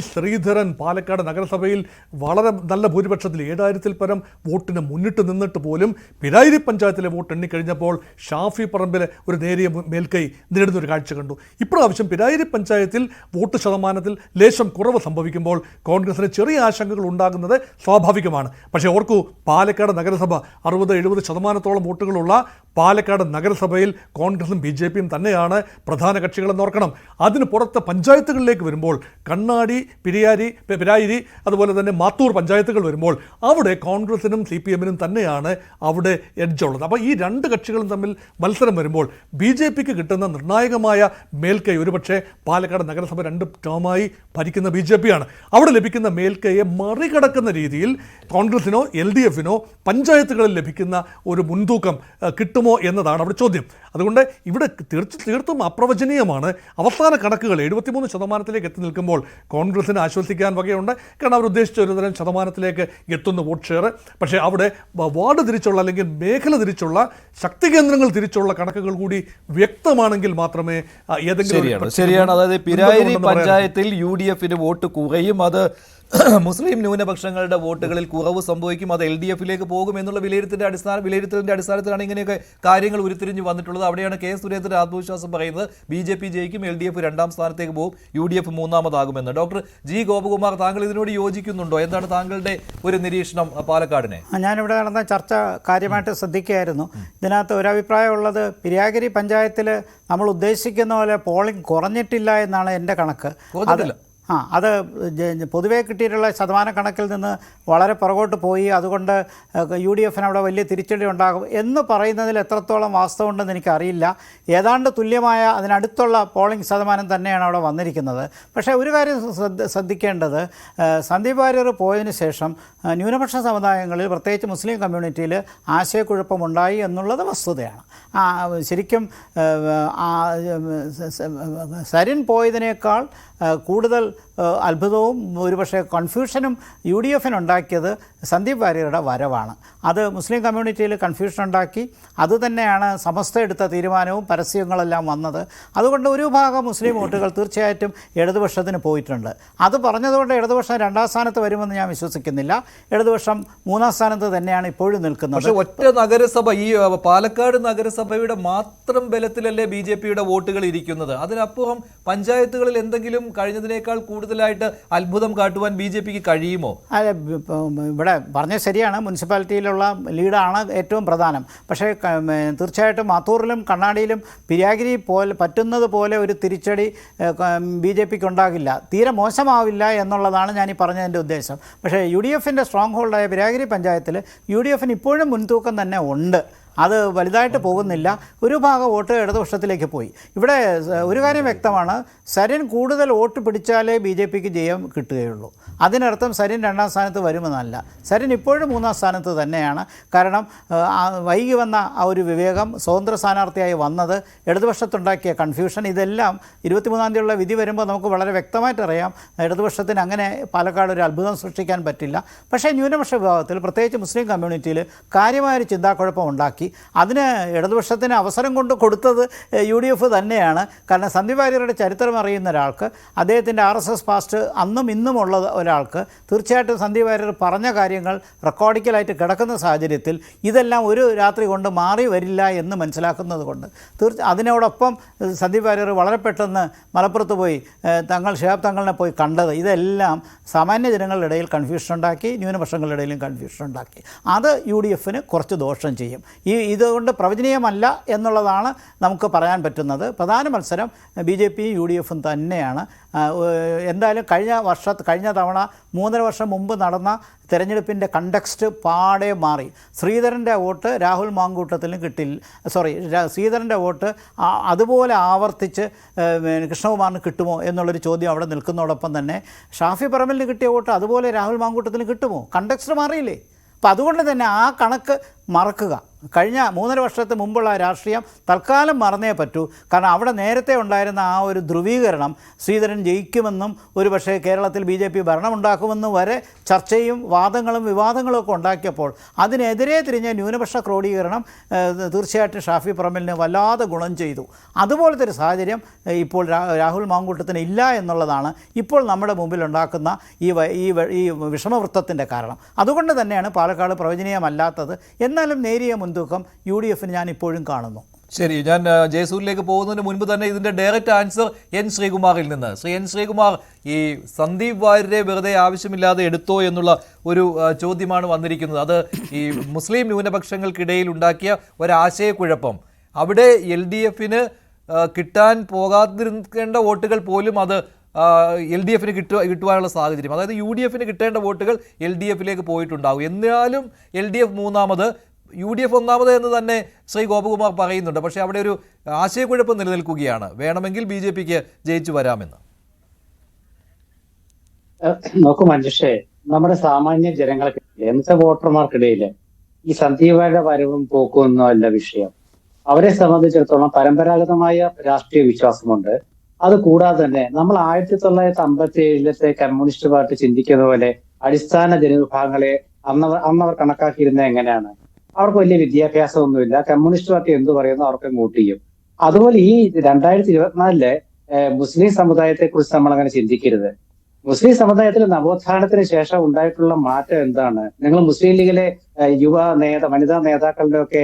ശ്രീധരൻ പാലക്കാട് നഗരസഭയിൽ വളരെ നല്ല ഭൂരിപക്ഷത്തിൽ 7000-ൽ പരം വോട്ടിന് മുന്നിട്ട് നിന്നിട്ട് പോലും പിരായിരി പഞ്ചായത്തിലെ വോട്ട് എണ്ണിക്കഴിഞ്ഞപ്പോൾ ഷാഫി പറമ്പിൽ ഒരു നേരിയ മേൽക്കൈ നേടുന്ന ഒരു കാഴ്ച കണ്ടു. ഇപ്രാവശ്യം പിരായിരി പഞ്ചായത്തിൽ വോട്ട് ശതമാനത്തിൽ ലേശം കുറവ് സംഭവിക്കുമ്പോൾ കോൺഗ്രസിന് ചെറിയ ആശങ്കകൾ ഉണ്ടാകുന്നത് സ്വാഭാവികമാണ്. പക്ഷേ ഓർക്കൂ, പാലക്കാട് നഗരസഭ 60-70% വോട്ടുകളുള്ള പാലക്കാട് നഗരസഭയിൽ കോൺഗ്രസും BJPയും തന്നെയാണ് പ്രധാന കക്ഷികളെന്ന് ഓർക്കണം. അതിന് പുറത്ത് പഞ്ചായത്തുകളിലേക്ക് വരുമ്പോൾ, കണ്ണാടി, പിരായിരി, അതുപോലെ തന്നെ മാത്തൂർ പഞ്ചായത്തുകൾ വരുമ്പോൾ അവിടെ കോൺഗ്രസിനും CPMനും തന്നെയാണ് അവിടെ എഡ്ജുള്ളത്. അപ്പോൾ ഈ 2 കക്ഷികളും തമ്മിൽ മത്സരം വരുമ്പോൾ BJPക്ക് കിട്ടുന്ന നിർണായകമായ മേൽക്കൈ ഒരുപക്ഷെ പാലക്കാട് നഗരസഭ 2 ടേമായി ഭരിക്കുന്ന BJPയാണ്. അവിടെ ലഭിക്കുന്ന മേൽക്കൈയെ മറികടക്കുന്ന രീതിയിൽ കോൺഗ്രസിനോ LDFനോ പഞ്ചായത്തുകളിൽ ലഭിക്കുന്ന ഒരു മുൻതൂക്കം കിട്ടുമോ എന്നതാണ് അവിടെ ചോദ്യം. അതുകൊണ്ട് ഇവിടെ തീർത്തും അപ്രവചനീയമാണ്. അവസാന കണക്കുകൾ 73% എത്തി നിൽക്കുമ്പോൾ കോൺഗ്രസിന് ആശ്വസിക്കാൻ വകയുണ്ട്. കാരണം അവർ ഉദ്ദേശിച്ച ഒരു തരം ശതമാനത്തിലേക്ക് എത്തുന്ന വോട്ട് ഷെയർ. പക്ഷേ അവിടെ വാർഡ് തിരിച്ചുള്ള, അല്ലെങ്കിൽ മേഖല തിരിച്ചുള്ള, ശക്തി കേന്ദ്രങ്ങൾ തിരിച്ചുള്ള കണക്കുകൾ കൂടി വ്യക്തമാണെങ്കിൽ മാത്രമേ ഏതെങ്കിലും ശരിയാണ്. അതായത് പിരായിരി പഞ്ചായത്തിൽ UDFന് വോട്ട് കുറയും, അത് മുസ്ലിം ന്യൂനപക്ഷങ്ങളുടെ വോട്ടുകളിൽ കുറവ് സംഭവിക്കും, അത് LDFിലേക്ക് പോകും എന്നുള്ള വിലയിരുത്തലിന്റെ അടിസ്ഥാനത്തിലാണ് ഇങ്ങനെയൊക്കെ കാര്യങ്ങൾ ഉരുത്തിരിഞ്ഞു വന്നിട്ടുള്ളത്. അവിടെയാണ് K സുരേന്ദ്രൻ ആത്മവിശ്വാസം പറയുന്നത് BJP ജയിക്കും, LDF 2ാം സ്ഥാനത്തേക്ക് പോകും, UDF 3ാമതാകുമെന്ന്. ഡോക്ടർ G ഗോപകുമാർ, താങ്കൾ ഇതിനോട് യോജിക്കുന്നുണ്ടോ? എന്താണ് താങ്കളുടെ ഒരു നിരീക്ഷണം പാലക്കാടിനെ? ഞാനിവിടെ നടന്ന ചർച്ച കാര്യമായിട്ട് ശ്രദ്ധിക്കുകയായിരുന്നു. ഇതിനകത്ത് ഒരഭിപ്രായമുള്ളത്, പിരാഗിരി പഞ്ചായത്തിൽ നമ്മൾ ഉദ്ദേശിക്കുന്ന പോലെ പോളിംഗ് കുറഞ്ഞിട്ടില്ല എന്നാണ് എൻ്റെ കണക്ക്. അത് പൊതുവേ കിട്ടിയിട്ടുള്ള ശതമാന കണക്കിൽ നിന്ന് വളരെ പുറകോട്ട് പോയി, അതുകൊണ്ട് UDFന് അവിടെ വലിയ തിരിച്ചടി ഉണ്ടാകും എന്ന് പറയുന്നതിൽ എത്രത്തോളം വാസ്തവമുണ്ടെന്ന് എനിക്കറിയില്ല. ഏതാണ്ട് തുല്യമായ അതിനടുത്തുള്ള പോളിംഗ് ശതമാനം തന്നെയാണ് അവിടെ വന്നിരിക്കുന്നത്. പക്ഷേ ഒരു കാര്യം ശ്രദ്ധിക്കേണ്ടത്, സന്ദീപ് വാര്യർ പോയതിന് ശേഷം ന്യൂനപക്ഷ സമുദായങ്ങളിൽ, പ്രത്യേകിച്ച് മുസ്ലിം കമ്മ്യൂണിറ്റിയിൽ ആശയക്കുഴപ്പമുണ്ടായി എന്നുള്ളത് വസ്തുതയാണ്. ശരിക്കും സരിൻ പോയതിനേക്കാൾ കൂടുതൽ അത്ഭുതവും ഒരുപക്ഷെ കൺഫ്യൂഷനും UDFനുണ്ടാക്കിയത് സന്ദീപ് വാര്യരുടെ വരവാണ്. അത് മുസ്ലിം കമ്മ്യൂണിറ്റിയിൽ കൺഫ്യൂഷൻ ഉണ്ടാക്കി. അതുതന്നെയാണ് സമസ്ത എടുത്ത തീരുമാനവും പരസ്യങ്ങളെല്ലാം വന്നത്. അതുകൊണ്ട് ഒരു ഭാഗം മുസ്ലിം വോട്ടുകൾ തീർച്ചയായിട്ടും ഇടതുപക്ഷത്തിന് പോയിട്ടുണ്ട്. അത് പറഞ്ഞതുകൊണ്ട് ഇടതുപക്ഷം 2ാം സ്ഥാനത്ത് വരുമെന്ന് ഞാൻ വിശ്വസിക്കുന്നില്ല. ഇടതുപക്ഷം 3ാം സ്ഥാനത്ത് തന്നെയാണ് ഇപ്പോഴും നിൽക്കുന്നത്. പക്ഷേ ഒറ്റ നഗരസഭ, ഈ പാലക്കാട് നഗരസഭയുടെ മാത്രം ബലത്തിലല്ലേ BJPയുടെ വോട്ടുകൾ ഇരിക്കുന്നത്? അതിനപ്പുറം പഞ്ചായത്തുകളിൽ എന്തെങ്കിലും കഴിഞ്ഞതിനേക്കാൾ കൂടുതലായിട്ട് അത്ഭുതം കാട്ടുവാൻ BJPക്ക് കഴിയുമോ? ഇവിടെ പറഞ്ഞത് ശരിയാണ്, മുനിസിപ്പാലിറ്റിയിലുള്ള ലീഡാണ് ഏറ്റവും പ്രധാനം. പക്ഷേ തീർച്ചയായിട്ടും മാത്തൂറിലും കണ്ണാടിയിലും പിരാഗിരി പറ്റുന്നത് പോലെ ഒരു തിരിച്ചടി BJPക്ക് ഉണ്ടാകില്ല. തീരെ മോശമാവില്ല എന്നുള്ളതാണ് ഞാൻ ഈ പറഞ്ഞതിൻ്റെ ഉദ്ദേശം. പക്ഷേ UDFൻ്റെ സ്ട്രോങ് ഹോൾഡായ പിരാഗിരി പഞ്ചായത്തിൽ UDFന് ഇപ്പോഴും മുൻതൂക്കം തന്നെ ഉണ്ട്. അത് വലുതായിട്ട് പോകുന്നില്ല. ഒരു ഭാഗം വോട്ട് ഇടതുപക്ഷത്തിലേക്ക് പോയി. ഇവിടെ ഒരു കാര്യം വ്യക്തമാണ്, സരിൻ കൂടുതൽ വോട്ട് പിടിച്ചാലേ BJPക്ക് ജയം കിട്ടുകയുള്ളൂ. അതിനർത്ഥം സരിൻ 2ാം സ്ഥാനത്ത് വരുമെന്നല്ല. സരിൻ ഇപ്പോഴും 3ാം സ്ഥാനത്ത് തന്നെയാണ്. കാരണം വൈകി വന്ന ആ ഒരു വിവേകം, സ്വതന്ത്ര സ്ഥാനാർത്ഥിയായി വന്നത്, ഇടതുപക്ഷത്തുണ്ടാക്കിയ കൺഫ്യൂഷൻ, ഇതെല്ലാം 23-ാം തീയതിയുള്ള വിധി വരുമ്പോൾ നമുക്ക് വളരെ വ്യക്തമായിട്ടറിയാം ഇടതുപക്ഷത്തിന് അങ്ങനെ പാലക്കാട് ഒരു അത്ഭുതം സൃഷ്ടിക്കാൻ പറ്റില്ല. പക്ഷേ ന്യൂനപക്ഷ വിഭാഗത്തിൽ, പ്രത്യേകിച്ച് മുസ്ലിം കമ്മ്യൂണിറ്റിയിൽ കാര്യമായൊരു ചിന്താക്കുഴപ്പം ഉണ്ടാക്കി. അതിന് ഇടതുപക്ഷത്തിന് അവസരം കൊണ്ട് കൊടുത്തത് UDF തന്നെയാണ്. കാരണം സന്ദീപ് വാര്യരുടെ ചരിത്രം അറിയുന്ന ഒരാൾക്ക്, അദ്ദേഹത്തിൻ്റെ RSS പാസ്റ്റ് അന്നും ഇന്നുമുള്ള ഒരാൾക്ക്, തീർച്ചയായിട്ടും സന്ദീപ് വാര്യർ പറഞ്ഞ കാര്യങ്ങൾ റെക്കോർഡിക്കലായിട്ട് കിടക്കുന്ന സാഹചര്യത്തിൽ ഇതെല്ലാം ഒരു രാത്രി കൊണ്ട് മാറി വരില്ല എന്ന് മനസ്സിലാക്കുന്നത് കൊണ്ട് അതിനോടൊപ്പം സന്ദീപ് വാര്യർ വളരെ പെട്ടെന്ന് മലപ്പുറത്ത് പോയി ഷിഹാബ് തങ്ങളിനെ പോയി കണ്ടത്, ഇതെല്ലാം സാമാന്യ ജനങ്ങളുടെ ഇടയിൽ കൺഫ്യൂഷൻ ഉണ്ടാക്കി, ന്യൂനപക്ഷങ്ങളുടെ ഇടയിലും കൺഫ്യൂഷൻ ഉണ്ടാക്കി. അത് UDFന് കുറച്ച് ദോഷം ചെയ്യും. ഈ ഇതുകൊണ്ട് പ്രവചനീയമല്ല എന്നുള്ളതാണ് നമുക്ക് പറയാൻ പറ്റുന്നത്. പ്രധാന മത്സരം BJP UDF തന്നെയാണ്. എന്തായാലും കഴിഞ്ഞ തവണ 3.5 വർഷം മുമ്പ് നടന്ന തെരഞ്ഞെടുപ്പിൻ്റെ കണ്ടക്സ്റ്റ് പാടെ മാറി. ശ്രീധരൻ്റെ വോട്ട് രാഹുൽ മാങ്കൂട്ടത്തിന് ശ്രീധരൻ്റെ വോട്ട് അതുപോലെ ആവർത്തിച്ച് കൃഷ്ണകുമാറിന് കിട്ടുമോ എന്നുള്ളൊരു ചോദ്യം അവിടെ നിൽക്കുന്നതോടൊപ്പം തന്നെ ഷാഫി പറമ്പലിന് കിട്ടിയ വോട്ട് അതുപോലെ രാഹുൽ മാങ്കൂട്ടത്തിന് കിട്ടുമോ? കണ്ടക്സ്റ്റ് മാറിയില്ലേ? അപ്പം അതുകൊണ്ട് തന്നെ ആ കണക്ക് മറക്കുക. കഴിഞ്ഞ 3.5 വർഷത്തിന് മുമ്പുള്ള രാഷ്ട്രീയം തൽക്കാലം മറന്നേ പറ്റൂ. കാരണം അവിടെ നേരത്തെ ഉണ്ടായിരുന്ന ആ ഒരു ധ്രുവീകരണം ശ്രീധരൻ ജയിക്കുമെന്നും ഒരുപക്ഷേ കേരളത്തിൽ BJP ഭരണമുണ്ടാക്കുമെന്നും വരെ ചർച്ചയും വാദങ്ങളും വിവാദങ്ങളും ഒക്കെ ഉണ്ടാക്കിയപ്പോൾ അതിനെതിരെ തിരിഞ്ഞ ന്യൂനപക്ഷ ക്രോഡീകരണം തീർച്ചയായിട്ടും ഷാഫി പറമ്പലിന് വല്ലാതെ ഗുണം ചെയ്തു. അതുപോലത്തെ ഒരു സാഹചര്യം ഇപ്പോൾ രാഹുൽ മാങ്കൂട്ടത്തിന് ഇല്ല എന്നുള്ളതാണ് ഇപ്പോൾ നമ്മുടെ മുമ്പിൽ ഉണ്ടാക്കുന്ന ഈ വിഷമവൃത്തത്തിൻ്റെ കാരണം. അതുകൊണ്ട് തന്നെയാണ് പാലക്കാട് പ്രവചനീയമല്ലാത്തത്. എന്നാലും നേരിയ മുൻതൂക്കം UDF ഞാൻ ഇപ്പോഴും കാണുന്നു. ശരി, ഞാൻ ജയസൂരിലേക്ക് പോകുന്നതിന് മുൻപ് തന്നെ ഇതിൻ്റെ ഡയറക്റ്റ് ആൻസർ N. ശ്രീകുമാറിൽ നിന്ന്. N. ശ്രീകുമാർ, ഈ സന്ദീപ് വാര്യരെ വെറുതെ ആവശ്യമില്ലാതെ എടുത്തോ എന്നുള്ള ഒരു ചോദ്യമാണ് വന്നിരിക്കുന്നത്. അത് ഈ മുസ്ലിം ന്യൂനപക്ഷങ്ങൾക്കിടയിൽ ഉണ്ടാക്കിയ ഒരാശയക്കുഴപ്പം, അവിടെ LDFന് കിട്ടാൻ പോകാതിരിക്കേണ്ട വോട്ടുകൾ പോലും അത് LDFന് കിട്ടുവാനുള്ള സാഹചര്യം, അതായത് UDFന് കിട്ടേണ്ട വോട്ടുകൾ LDFിലേക്ക് പോയിട്ടുണ്ടാകും. എന്നാലും LDF മൂന്നാമത് UDF ഒന്നാമത് എന്ന് തന്നെ ശ്രീ ഗോപകുമാർ പറയുന്നുണ്ട്. പക്ഷേ അവിടെ ഒരു ആശയക്കുഴപ്പം നിലനിൽക്കുകയാണ്, വേണമെങ്കിൽ BJPക്ക് ജയിച്ചു വരാമെന്ന്. നോക്കൂ മനുഷ്യ, നമ്മുടെ സാമാന്യ ജനങ്ങൾക്കിടയിൽ എന്നത്തെ വോട്ടർമാർക്കിടയിൽ ഈ സന്ദീപയുടെ വരവും പോക്കും ഒന്നും അല്ല വിഷയം. അവരെ സംബന്ധിച്ചിടത്തോളം പരമ്പരാഗതമായ രാഷ്ട്രീയ വിശ്വാസമുണ്ട്. അത് കൂടാതെ തന്നെ നമ്മൾ 1957 കമ്മ്യൂണിസ്റ്റ് പാർട്ടി ചിന്തിക്കുന്ന പോലെ അടിസ്ഥാന ജനവിഭാഗങ്ങളെ അന്നവർ കണക്കാക്കിയിരുന്നത് എങ്ങനെയാണ്? അവർക്ക് വലിയ വിദ്യാഭ്യാസമൊന്നുമില്ല, കമ്മ്യൂണിസ്റ്റ് പാർട്ടി എന്ത് പറയുന്നു അവർക്ക് വോട്ട് ചെയ്യും. അതുപോലെ ഈ 2024 മുസ്ലിം സമുദായത്തെ കുറിച്ച് നമ്മൾ അങ്ങനെ ചിന്തിക്കരുത്. മുസ്ലിം സമുദായത്തിലെ നവോത്ഥാനത്തിന് ശേഷം ഉണ്ടായിട്ടുള്ള മാറ്റം എന്താണ്? നിങ്ങൾ മുസ്ലിം ലീഗിലെ വനിതാ നേതാക്കളുടെ ഒക്കെ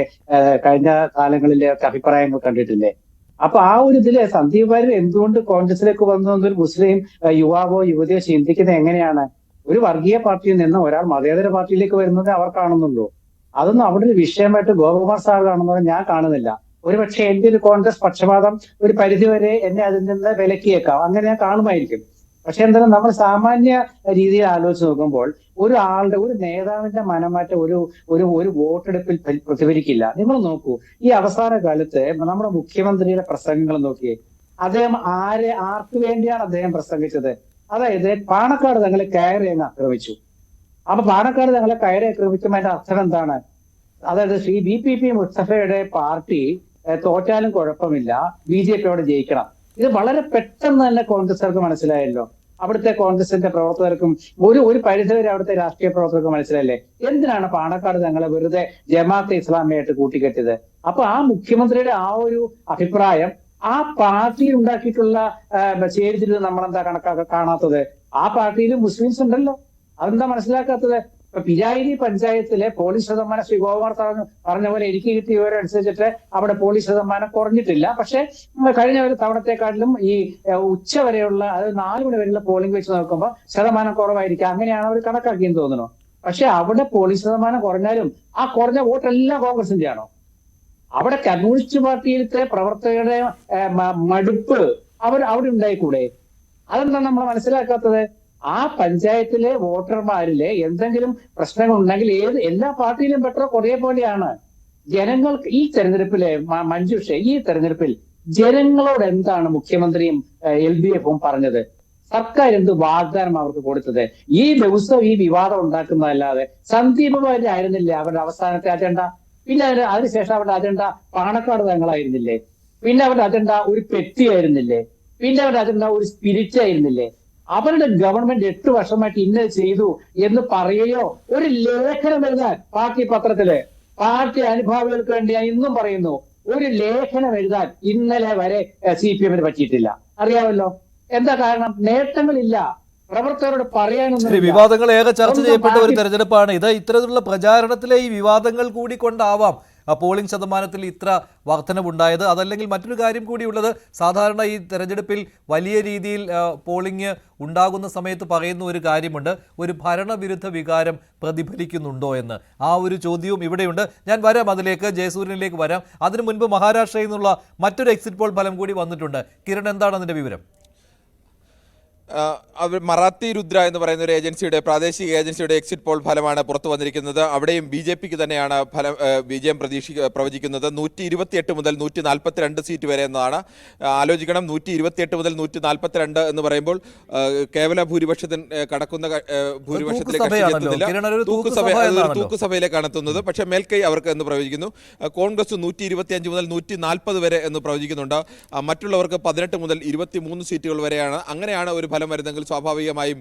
കഴിഞ്ഞ കാലങ്ങളിലെ ഒക്കെ അഭിപ്രായങ്ങൾ കണ്ടിട്ടില്ലേ? അപ്പൊ ആ ഒരു ഇതില് സന്ദീപ് വാര്യർ എന്തുകൊണ്ട് കോൺഗ്രസിലേക്ക് വന്നു എന്നൊരു മുസ്ലിം യുവാവോ യുവതിയോ ചിന്തിക്കുന്നത് എങ്ങനെയാണ്? ഒരു വർഗീയ പാർട്ടിയിൽ നിന്ന് ഒരാൾ മതേതര പാർട്ടിയിലേക്ക് വരുന്നത് അവർ കാണുന്നുള്ളൂ. അതൊന്നും അവിടെ ഒരു വിഷയമായിട്ട് ഗോപകുമാർ സാർ കാണുന്നത് ഞാൻ കാണുന്നില്ല. ഒരുപക്ഷെ എന്റെ ഒരു കോൺഗ്രസ് പക്ഷപാതം ഒരു പരിധിവരെ എന്നെ അതിൽ നിന്ന് വിലക്കിയേക്കാം, അങ്ങനെ ഞാൻ കാണുമായിരിക്കും. പക്ഷെ എന്തായാലും നമ്മൾ സാമാന്യ രീതിയിൽ ആലോചിച്ച് നോക്കുമ്പോൾ ഒരു നേതാവിന്റെ മനംമാറ്റം ഒരു വോട്ടെടുപ്പിൽ പ്രതിഫലിക്കില്ല. നിങ്ങൾ നോക്കൂ, ഈ അവസാന കാലത്ത് നമ്മുടെ മുഖ്യമന്ത്രിയുടെ പ്രസംഗങ്ങൾ നോക്കിയേ. അദ്ദേഹം ആർക്ക് വേണ്ടിയാണ് അദ്ദേഹം പ്രസംഗിച്ചത്? അതായത് പാണക്കാട് തങ്ങളെ കയറി അങ്ങ് ആക്രമിച്ചു. അപ്പൊ പാണക്കാട് തങ്ങളെ കയറി ആക്രമിക്കുമ്പോൾ അതിന്റെ അർത്ഥം എന്താണ്? അതായത് ശ്രീ BP മുസ്തഫയുടെ പാർട്ടി തോറ്റാലും കുഴപ്പമില്ല, BJPയോട് ജയിക്കണം. ഇത് വളരെ പെട്ടെന്ന് തന്നെ കോൺഗ്രസുകാർക്ക് മനസ്സിലായല്ലോ. അവിടുത്തെ കോൺഗ്രസിന്റെ പ്രവർത്തകർക്കും ഒരു പരിധിവരെ അവിടുത്തെ രാഷ്ട്രീയ പ്രവർത്തകർക്ക് മനസ്സിലായില്ലേ എന്തിനാണ് പാണക്കാട് തങ്ങളെ വെറുതെ ജമാഅത്തെ ഇസ്ലാമിയായിട്ട് കൂട്ടിക്കെട്ടിയത്? അപ്പൊ ആ മുഖ്യമന്ത്രിയുടെ ആ ഒരു അഭിപ്രായം ആ പാർട്ടിയിൽ ഉണ്ടാക്കിയിട്ടുള്ള ചേരിതിരിവ് നമ്മളെന്താ കാണാത്തത്? ആ പാർട്ടിയിൽ മുസ്ലിംസ് ഉണ്ടല്ലോ, അതെന്താ മനസ്സിലാക്കാത്തത്? ഇപ്പൊ പിരായിരി പഞ്ചായത്തിലെ പോളിംഗ് ശതമാനം ശ്രീ ഗോകുമാർ പറഞ്ഞ പോലെ എനിക്ക് കിട്ടിയ വിവരം അനുസരിച്ചിട്ട് അവിടെ പോളിംഗ് ശതമാനം കുറഞ്ഞിട്ടില്ല. പക്ഷെ കഴിഞ്ഞ ഒരു തവണത്തെക്കാട്ടിലും ഈ ഉച്ച വരെയുള്ള അതായത് 4 മണി വരെയുള്ള പോളിംഗ് വെച്ച് നോക്കുമ്പോൾ ശതമാനം കുറവായിരിക്കും. അങ്ങനെയാണ് അവർ കണക്കാക്കിയെന്ന് തോന്നുന്നു. പക്ഷെ അവിടെ പോളിംഗ് ശതമാനം കുറഞ്ഞാലും ആ കുറഞ്ഞ വോട്ടെല്ലാം കോൺഗ്രസിന്റെ ആണോ? അവിടെ കമ്മ്യൂണിസ്റ്റ് പാർട്ടിയിലത്തെ പ്രവർത്തകരുടെ മടുപ്പ് അവിടെ ഉണ്ടായിക്കൂടെ? അതെന്താ നമ്മൾ മനസ്സിലാക്കാത്തത്? ആ പഞ്ചായത്തിലെ വോട്ടർമാരിലെ എന്തെങ്കിലും പ്രശ്നങ്ങൾ ഉണ്ടെങ്കിൽ എല്ലാ പാർട്ടിയിലും പെട്ടോ കുറേ പോലെയാണ്. ജനങ്ങൾക്ക് ഈ തെരഞ്ഞെടുപ്പിലെ മഞ്ജുഷ ഈ തെരഞ്ഞെടുപ്പിൽ ജനങ്ങളോട് എന്താണ് മുഖ്യമന്ത്രിയും LDFും പറഞ്ഞത്? സർക്കാർ എന്ത് വാഗ്ദാനം അവർക്ക് കൊടുത്തത്? ഈ ദിവസം ഈ വിവാദം ഉണ്ടാക്കുന്നതല്ലാതെ സന്ദീപ് വാര്യർ ആയിരുന്നില്ലേ അവരുടെ അവസാനത്തെ അജണ്ട? പിന്നെ അതിനുശേഷം അവരുടെ അജണ്ട പാണക്കാട് തങ്ങളായിരുന്നില്ലേ? പിന്നെ അവരുടെ അജണ്ട ഒരു പെറ്റിയായിരുന്നില്ലേ? പിന്നെ അവരുടെ അജണ്ട ഒരു സ്പിരിറ്റ് ആയിരുന്നില്ലേ? അവരുടെ ഗവൺമെന്റ് 8 വർഷമായിട്ട് ഇന്നത് ചെയ്തു എന്ന് പറയുകയോ ഒരു ലേഖനം എഴുതാൻ പാർട്ടി പത്രത്തില് പാർട്ടി അനുഭാവികൾക്ക് വേണ്ടി ഞാൻ ഇന്നും പറയുന്നു, ഒരു ലേഖനം എഴുതാൻ ഇന്നലെ വരെ CPMന് പറ്റിയിട്ടില്ല. അറിയാമല്ലോ എന്താ കാരണം? നേട്ടങ്ങളില്ല, പ്രവർത്തകരോട് പറയാനൊന്നും. വിവാദങ്ങൾ ഏറെ ചർച്ച ചെയ്യപ്പെട്ട ഒരു തെരഞ്ഞെടുപ്പാണ് ഇത്. ഇത്തരത്തിലുള്ള പ്രചാരണത്തിലെ ഈ വിവാദങ്ങൾ കൂടി കൊണ്ടാവാം പോളിംഗ് ശതമാനത്തിൽ ഇത്ര വർധനവുണ്ടായത്? അതല്ലെങ്കിൽ മറ്റൊരു കാര്യം കൂടിയുള്ളത്, സാധാരണ ഈ തെരഞ്ഞെടുപ്പിൽ വലിയ രീതിയിൽ പോളിംഗ് ഉണ്ടാകുന്ന സമയത്ത് പറയുന്ന ഒരു കാര്യമുണ്ട്, ഒരു ഭരണവിരുദ്ധ വികാരം പ്രതിഫലിക്കുന്നുണ്ടോ എന്ന്. ആ ഒരു ചോദ്യവും ഇവിടെയുണ്ട്. ഞാൻ വരാം അതിലേക്ക്, ജയസൂര്യനിലേക്ക് വരാം. അതിനു മുൻപ് മഹാരാഷ്ട്രയിൽ നിന്നുള്ള മറ്റൊരു എക്സിറ്റ് പോൾ ഫലം കൂടി വന്നിട്ടുണ്ട്. കിരൺ, എന്താണ് അതിന്റെ വിവരം? മറാത്തി രുദ്ര എന്ന് പറയുന്ന ഒരു ഏജൻസിയുടെ, പ്രാദേശിക ഏജൻസിയുടെ എക്സിറ്റ് പോൾ ഫലമാണ് പുറത്തു വന്നിരിക്കുന്നത്. അവിടെയും BJPക്ക് തന്നെയാണ് വിജയം പ്രവചിക്കുന്നത്. 128 മുതൽ 142 സീറ്റ് വരെ എന്നതാണ്. ആലോചിക്കണം, 128 മുതൽ 142 എന്ന് പറയുമ്പോൾ കേവല ഭൂരിപക്ഷത്തിന് കടക്കുന്ന ഭൂരിപക്ഷത്തിലേക്ക് എത്തുന്നില്ല. തൂക്കുസഭയിലേക്കാണ് എത്തുന്നത്. പക്ഷേ മേൽക്കൈ അവർക്ക് എന്ന് പ്രവചിക്കുന്നു. കോൺഗ്രസ് 125 മുതൽ 140 വരെ എന്ന് പ്രവചിക്കുന്നുണ്ട്. മറ്റുള്ളവർക്ക് 18 മുതൽ 23 സീറ്റുകൾ വരെയാണ്. അങ്ങനെയാണ് ഒരു ഫലം വരുന്നെങ്കിൽ സ്വാഭാവികമായും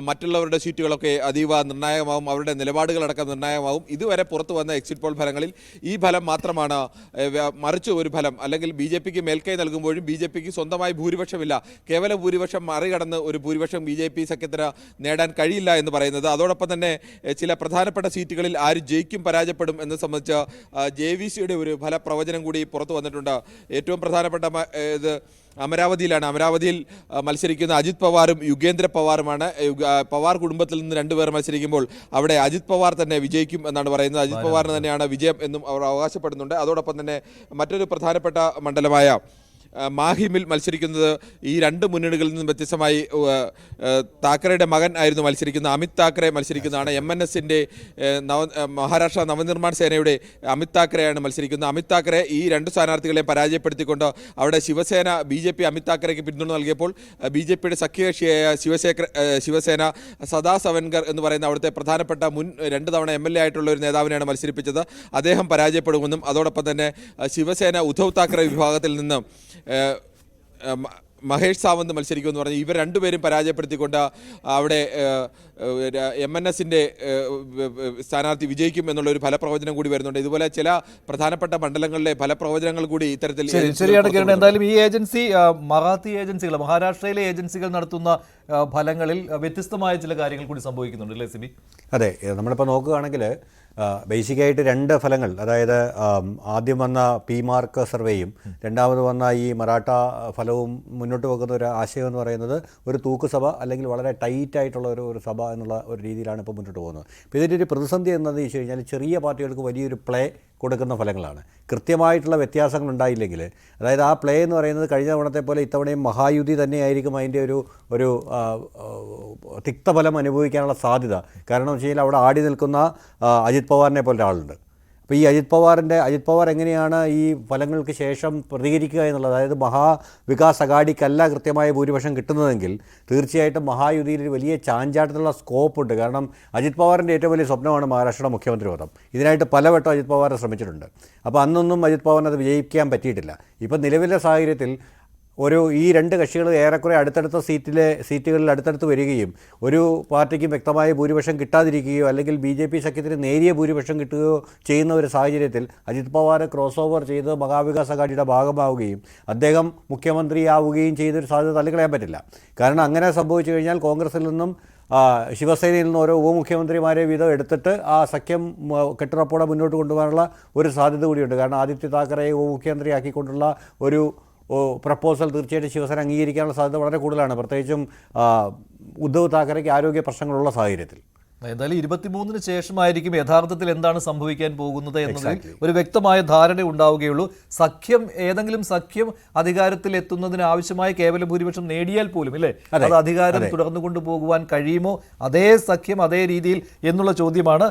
മറ്റുള്ളവരുടെ സീറ്റുകളൊക്കെ അതീവ നിർണായകമാവും, അവരുടെ നിലപാടുകളടക്കം നിർണായകമാവും. ഇതുവരെ പുറത്തു വന്ന എക്സിറ്റ് പോൾ ഫലങ്ങളിൽ ഈ ഫലം മാത്രമാണ് മറിച്ച് ഒരു ഫലം, അല്ലെങ്കിൽ BJPക്ക് മേൽക്കൈ നൽകുമ്പോഴും BJPക്ക് സ്വന്തമായി ഭൂരിപക്ഷമില്ല, കേവല ഭൂരിപക്ഷം മറികടന്ന് ഒരു ഭൂരിപക്ഷം BJP സഖ്യത്തിന് നേടാൻ കഴിയില്ല എന്ന് പറയുന്നത്. അതോടൊപ്പം തന്നെ ചില പ്രധാനപ്പെട്ട സീറ്റുകളിൽ ആര് ജയിക്കും പരാജയപ്പെടും എന്ന് സംബന്ധിച്ച് JVCയുടെ ഒരു ഫലപ്രവചനം കൂടി പുറത്തു വന്നിട്ടുണ്ട്. ഏറ്റവും പ്രധാനപ്പെട്ട ഇത് അമരാവതിയിലാണ്. അമരാവതിയിൽ മത്സരിക്കുന്ന അജിത് പവാറും യുഗേന്ദ്ര പവാറുമാണ്. പവാർ കുടുംബത്തിൽ നിന്ന് രണ്ടുപേർ മത്സരിക്കുമ്പോൾ അവിടെ അജിത് പവാർ തന്നെ വിജയിക്കും എന്നാണ് പറയുന്നത്. അജിത് പവാറിന് തന്നെയാണ് വിജയം എന്നും അവർ അവകാശപ്പെടുന്നുണ്ട്. അതോടൊപ്പം തന്നെ മറ്റൊരു പ്രധാനപ്പെട്ട മണ്ഡലമായ മാഹിമിൽ മത്സരിക്കുന്നത് ഈ രണ്ട് മുന്നണികളിൽ നിന്നും വ്യത്യസ്തമായി താക്കറെയുടെ മകൻ ആയിരുന്നു മത്സരിക്കുന്നത്. അമിത് താക്കറെ മത്സരിക്കുന്നതാണ്. MNSന്റെ മഹാരാഷ്ട്ര നവനിർമ്മാൺ സേനയുടെ അമിത് താക്കറെയാണ് മത്സരിക്കുന്നത്. അമിത് താക്കറെ ഈ രണ്ട് സ്ഥാനാർത്ഥികളെ പരാജയപ്പെടുത്തിക്കൊണ്ട് അവിടെ ശിവസേന BJP അമിത് താക്കറെക്ക് പിന്തുണ നൽകിയപ്പോൾ BJPയുടെ സഖ്യകക്ഷിയായ ശിവസേന സദാ സവൻകർ എന്ന് പറയുന്ന അവിടുത്തെ പ്രധാനപ്പെട്ട മുൻ 2 തവണ MLA ആയിട്ടുള്ള ഒരു നേതാവിനെയാണ് മത്സരിപ്പിച്ചത്. അദ്ദേഹം പരാജയപ്പെടുമെന്നും അതോടൊപ്പം തന്നെ ശിവസേന ഉദ്ധവ് താക്കറെ വിഭാഗത്തിൽ നിന്ന് മഹേഷ് സാവന്ത് മത്സരിക്കുമെന്ന് പറഞ്ഞ് ഇവർ രണ്ടുപേരും പരാജയപ്പെടുത്തിക്കൊണ്ട് അവിടെ MNSന്റെ സ്ഥാനാർത്ഥി വിജയിക്കും എന്നുള്ള ഒരു ഫലപ്രവചനം കൂടി വരുന്നുണ്ട്. ഇതുപോലെ ചില പ്രധാനപ്പെട്ട മണ്ഡലങ്ങളിലെ ഫലപ്രവചനങ്ങൾ കൂടി ഇത്തരത്തിൽ ശരിയാണ് കിരൺ. എന്തായാലും ഈ ഏജൻസി മറാത്തി ഏജൻസികൾ, മഹാരാഷ്ട്രയിലെ ഏജൻസികൾ നടത്തുന്ന ഫലങ്ങളിൽ വ്യത്യസ്തമായ ചില കാര്യങ്ങൾ കൂടി സംഭവിക്കുന്നുണ്ട് അല്ലേ സിബി? അതെ, നമ്മളിപ്പോൾ നോക്കുകയാണെങ്കിൽ ബേസിക്കായിട്ട് 2 ഫലങ്ങൾ, അതായത് ആദ്യം വന്ന PMark സർവേയും രണ്ടാമത് വന്ന ഈ മറാഠ ഫലവും മുന്നോട്ട് വെക്കുന്ന ഒരു ആശയം എന്ന് പറയുന്നത് ഒരു തൂക്കുസഭ അല്ലെങ്കിൽ വളരെ ടൈറ്റ് ആയിട്ടുള്ള ഒരു സഭ എന്നുള്ള ഒരു രീതിയിലാണ് ഇപ്പോൾ മുന്നോട്ട് പോകുന്നത്. അപ്പോൾ ഇതിൻ്റെ ഒരു പ്രതിസന്ധി എന്താണെന്ന് വെച്ച് കഴിഞ്ഞാൽ ചെറിയ പാർട്ടികൾക്ക് വലിയൊരു പ്ലേ കൊടുക്കുന്ന ഫലങ്ങളാണ്. കൃത്യമായിട്ടുള്ള വ്യത്യാസങ്ങൾ ഉണ്ടായില്ലെങ്കിൽ, അതായത് ആ പ്ലേ എന്ന് പറയുന്നത് കഴിഞ്ഞ തവണത്തെ പോലെ ഇത്തവണയും മഹായുതി തന്നെയായിരിക്കും അതിൻ്റെ ഒരു തിക്തഫലം അനുഭവിക്കാനുള്ള സാധ്യത. കാരണം വെച്ച് കഴിഞ്ഞാൽ അവിടെ ആടി നിൽക്കുന്ന അജിത് പവാറിനെ പോലെ ഒരാളുണ്ട്. അപ്പോൾ ഈ അജിത് പവാർ എങ്ങനെയാണ് ഈ ഫലങ്ങൾക്ക് ശേഷം പ്രതികരിക്കുക എന്നുള്ളത്, അതായത് മഹാവികാസ് അഘാഡിക്കല്ല കൃത്യമായ ഭൂരിപക്ഷം കിട്ടുന്നതെങ്കിൽ തീർച്ചയായിട്ടും മഹായുതിയിൽ വലിയ ചാഞ്ചാട്ടത്തിലുള്ള സ്കോപ്പുണ്ട്. കാരണം അജിത് പവാറിൻ്റെ ഏറ്റവും വലിയ സ്വപ്നമാണ് മഹാരാഷ്ട്രയുടെ മുഖ്യമന്ത്രി പദം. ഇതിനായിട്ട് പലവട്ടം അജിത് പവാർ ശ്രമിച്ചിട്ടുണ്ട്. അപ്പോൾ അന്നൊന്നും അജിത് പവാറിന് അത് വിജയിക്കാൻ പറ്റിയിട്ടില്ല. ഇപ്പം നിലവിലെ സാഹചര്യത്തിൽ ഈ 2 കക്ഷികൾ ഏറെക്കുറെ അടുത്തടുത്ത സീറ്റുകളിൽ അടുത്തടുത്ത് വരികയും ഒരു പാർട്ടിക്കും വ്യക്തമായ ഭൂരിപക്ഷം കിട്ടാതിരിക്കുകയോ അല്ലെങ്കിൽ BJP സഖ്യത്തിന് നേരിയ ഭൂരിപക്ഷം കിട്ടുകയോ ചെയ്യുന്ന ഒരു സാഹചര്യത്തിൽ അജിത് പവാർ ക്രോസ് ഓവർ ചെയ്ത് മഹാവികാസ് അഘാഡിയുടെ ഭാഗമാവുകയും അദ്ദേഹം മുഖ്യമന്ത്രിയാവുകയും ചെയ്തൊരു സാധ്യത തള്ളിക്കളയാൻ പറ്റില്ല. കാരണം അങ്ങനെ സംഭവിച്ചു കഴിഞ്ഞാൽ കോൺഗ്രസിൽ നിന്നും ശിവസേനയിൽ നിന്ന് ഓരോ ഉപമുഖ്യമന്ത്രിമാരെ വീതം എടുത്തിട്ട് ആ സഖ്യം കെട്ടുറപ്പോടെ മുന്നോട്ട് കൊണ്ടുപോകാനുള്ള ഒരു സാധ്യത കൂടിയുണ്ട്. കാരണം ആദിത്യ താക്കറയെ ഉപമുഖ്യമന്ത്രിയാക്കിക്കൊണ്ടുള്ള ഒരു പ്രപ്പോസൽ തീർച്ചയായിട്ടും ശിവസേന അംഗീകരിക്കാനുള്ള സാധ്യത വളരെ കൂടുതലാണ്, പ്രത്യേകിച്ചും ഉദ്ധവ് താക്കറെയ്ക്ക് ആരോഗ്യ പ്രശ്നങ്ങളുള്ള സാഹചര്യത്തിൽ. എന്തായാലും 23-ന് ശേഷമായിരിക്കും യഥാർത്ഥത്തിൽ എന്താണ് സംഭവിക്കാൻ പോകുന്നത് എന്നതിൽ ഒരു വ്യക്തമായ ധാരണ ഉണ്ടാവുകയുള്ളൂ. ഏതെങ്കിലും സഖ്യം അധികാരത്തിൽ എത്തുന്നതിന് ആവശ്യമായ കേവല ഭൂരിപക്ഷം നേടിയാൽ പോലും അല്ലേ അത് അധികാരം തുടർന്നു കൊണ്ടുപോകുവാൻ കഴിയുമോ, അതേ സഖ്യം അതേ രീതിയിൽ എന്നുള്ള ചോദ്യമാണ്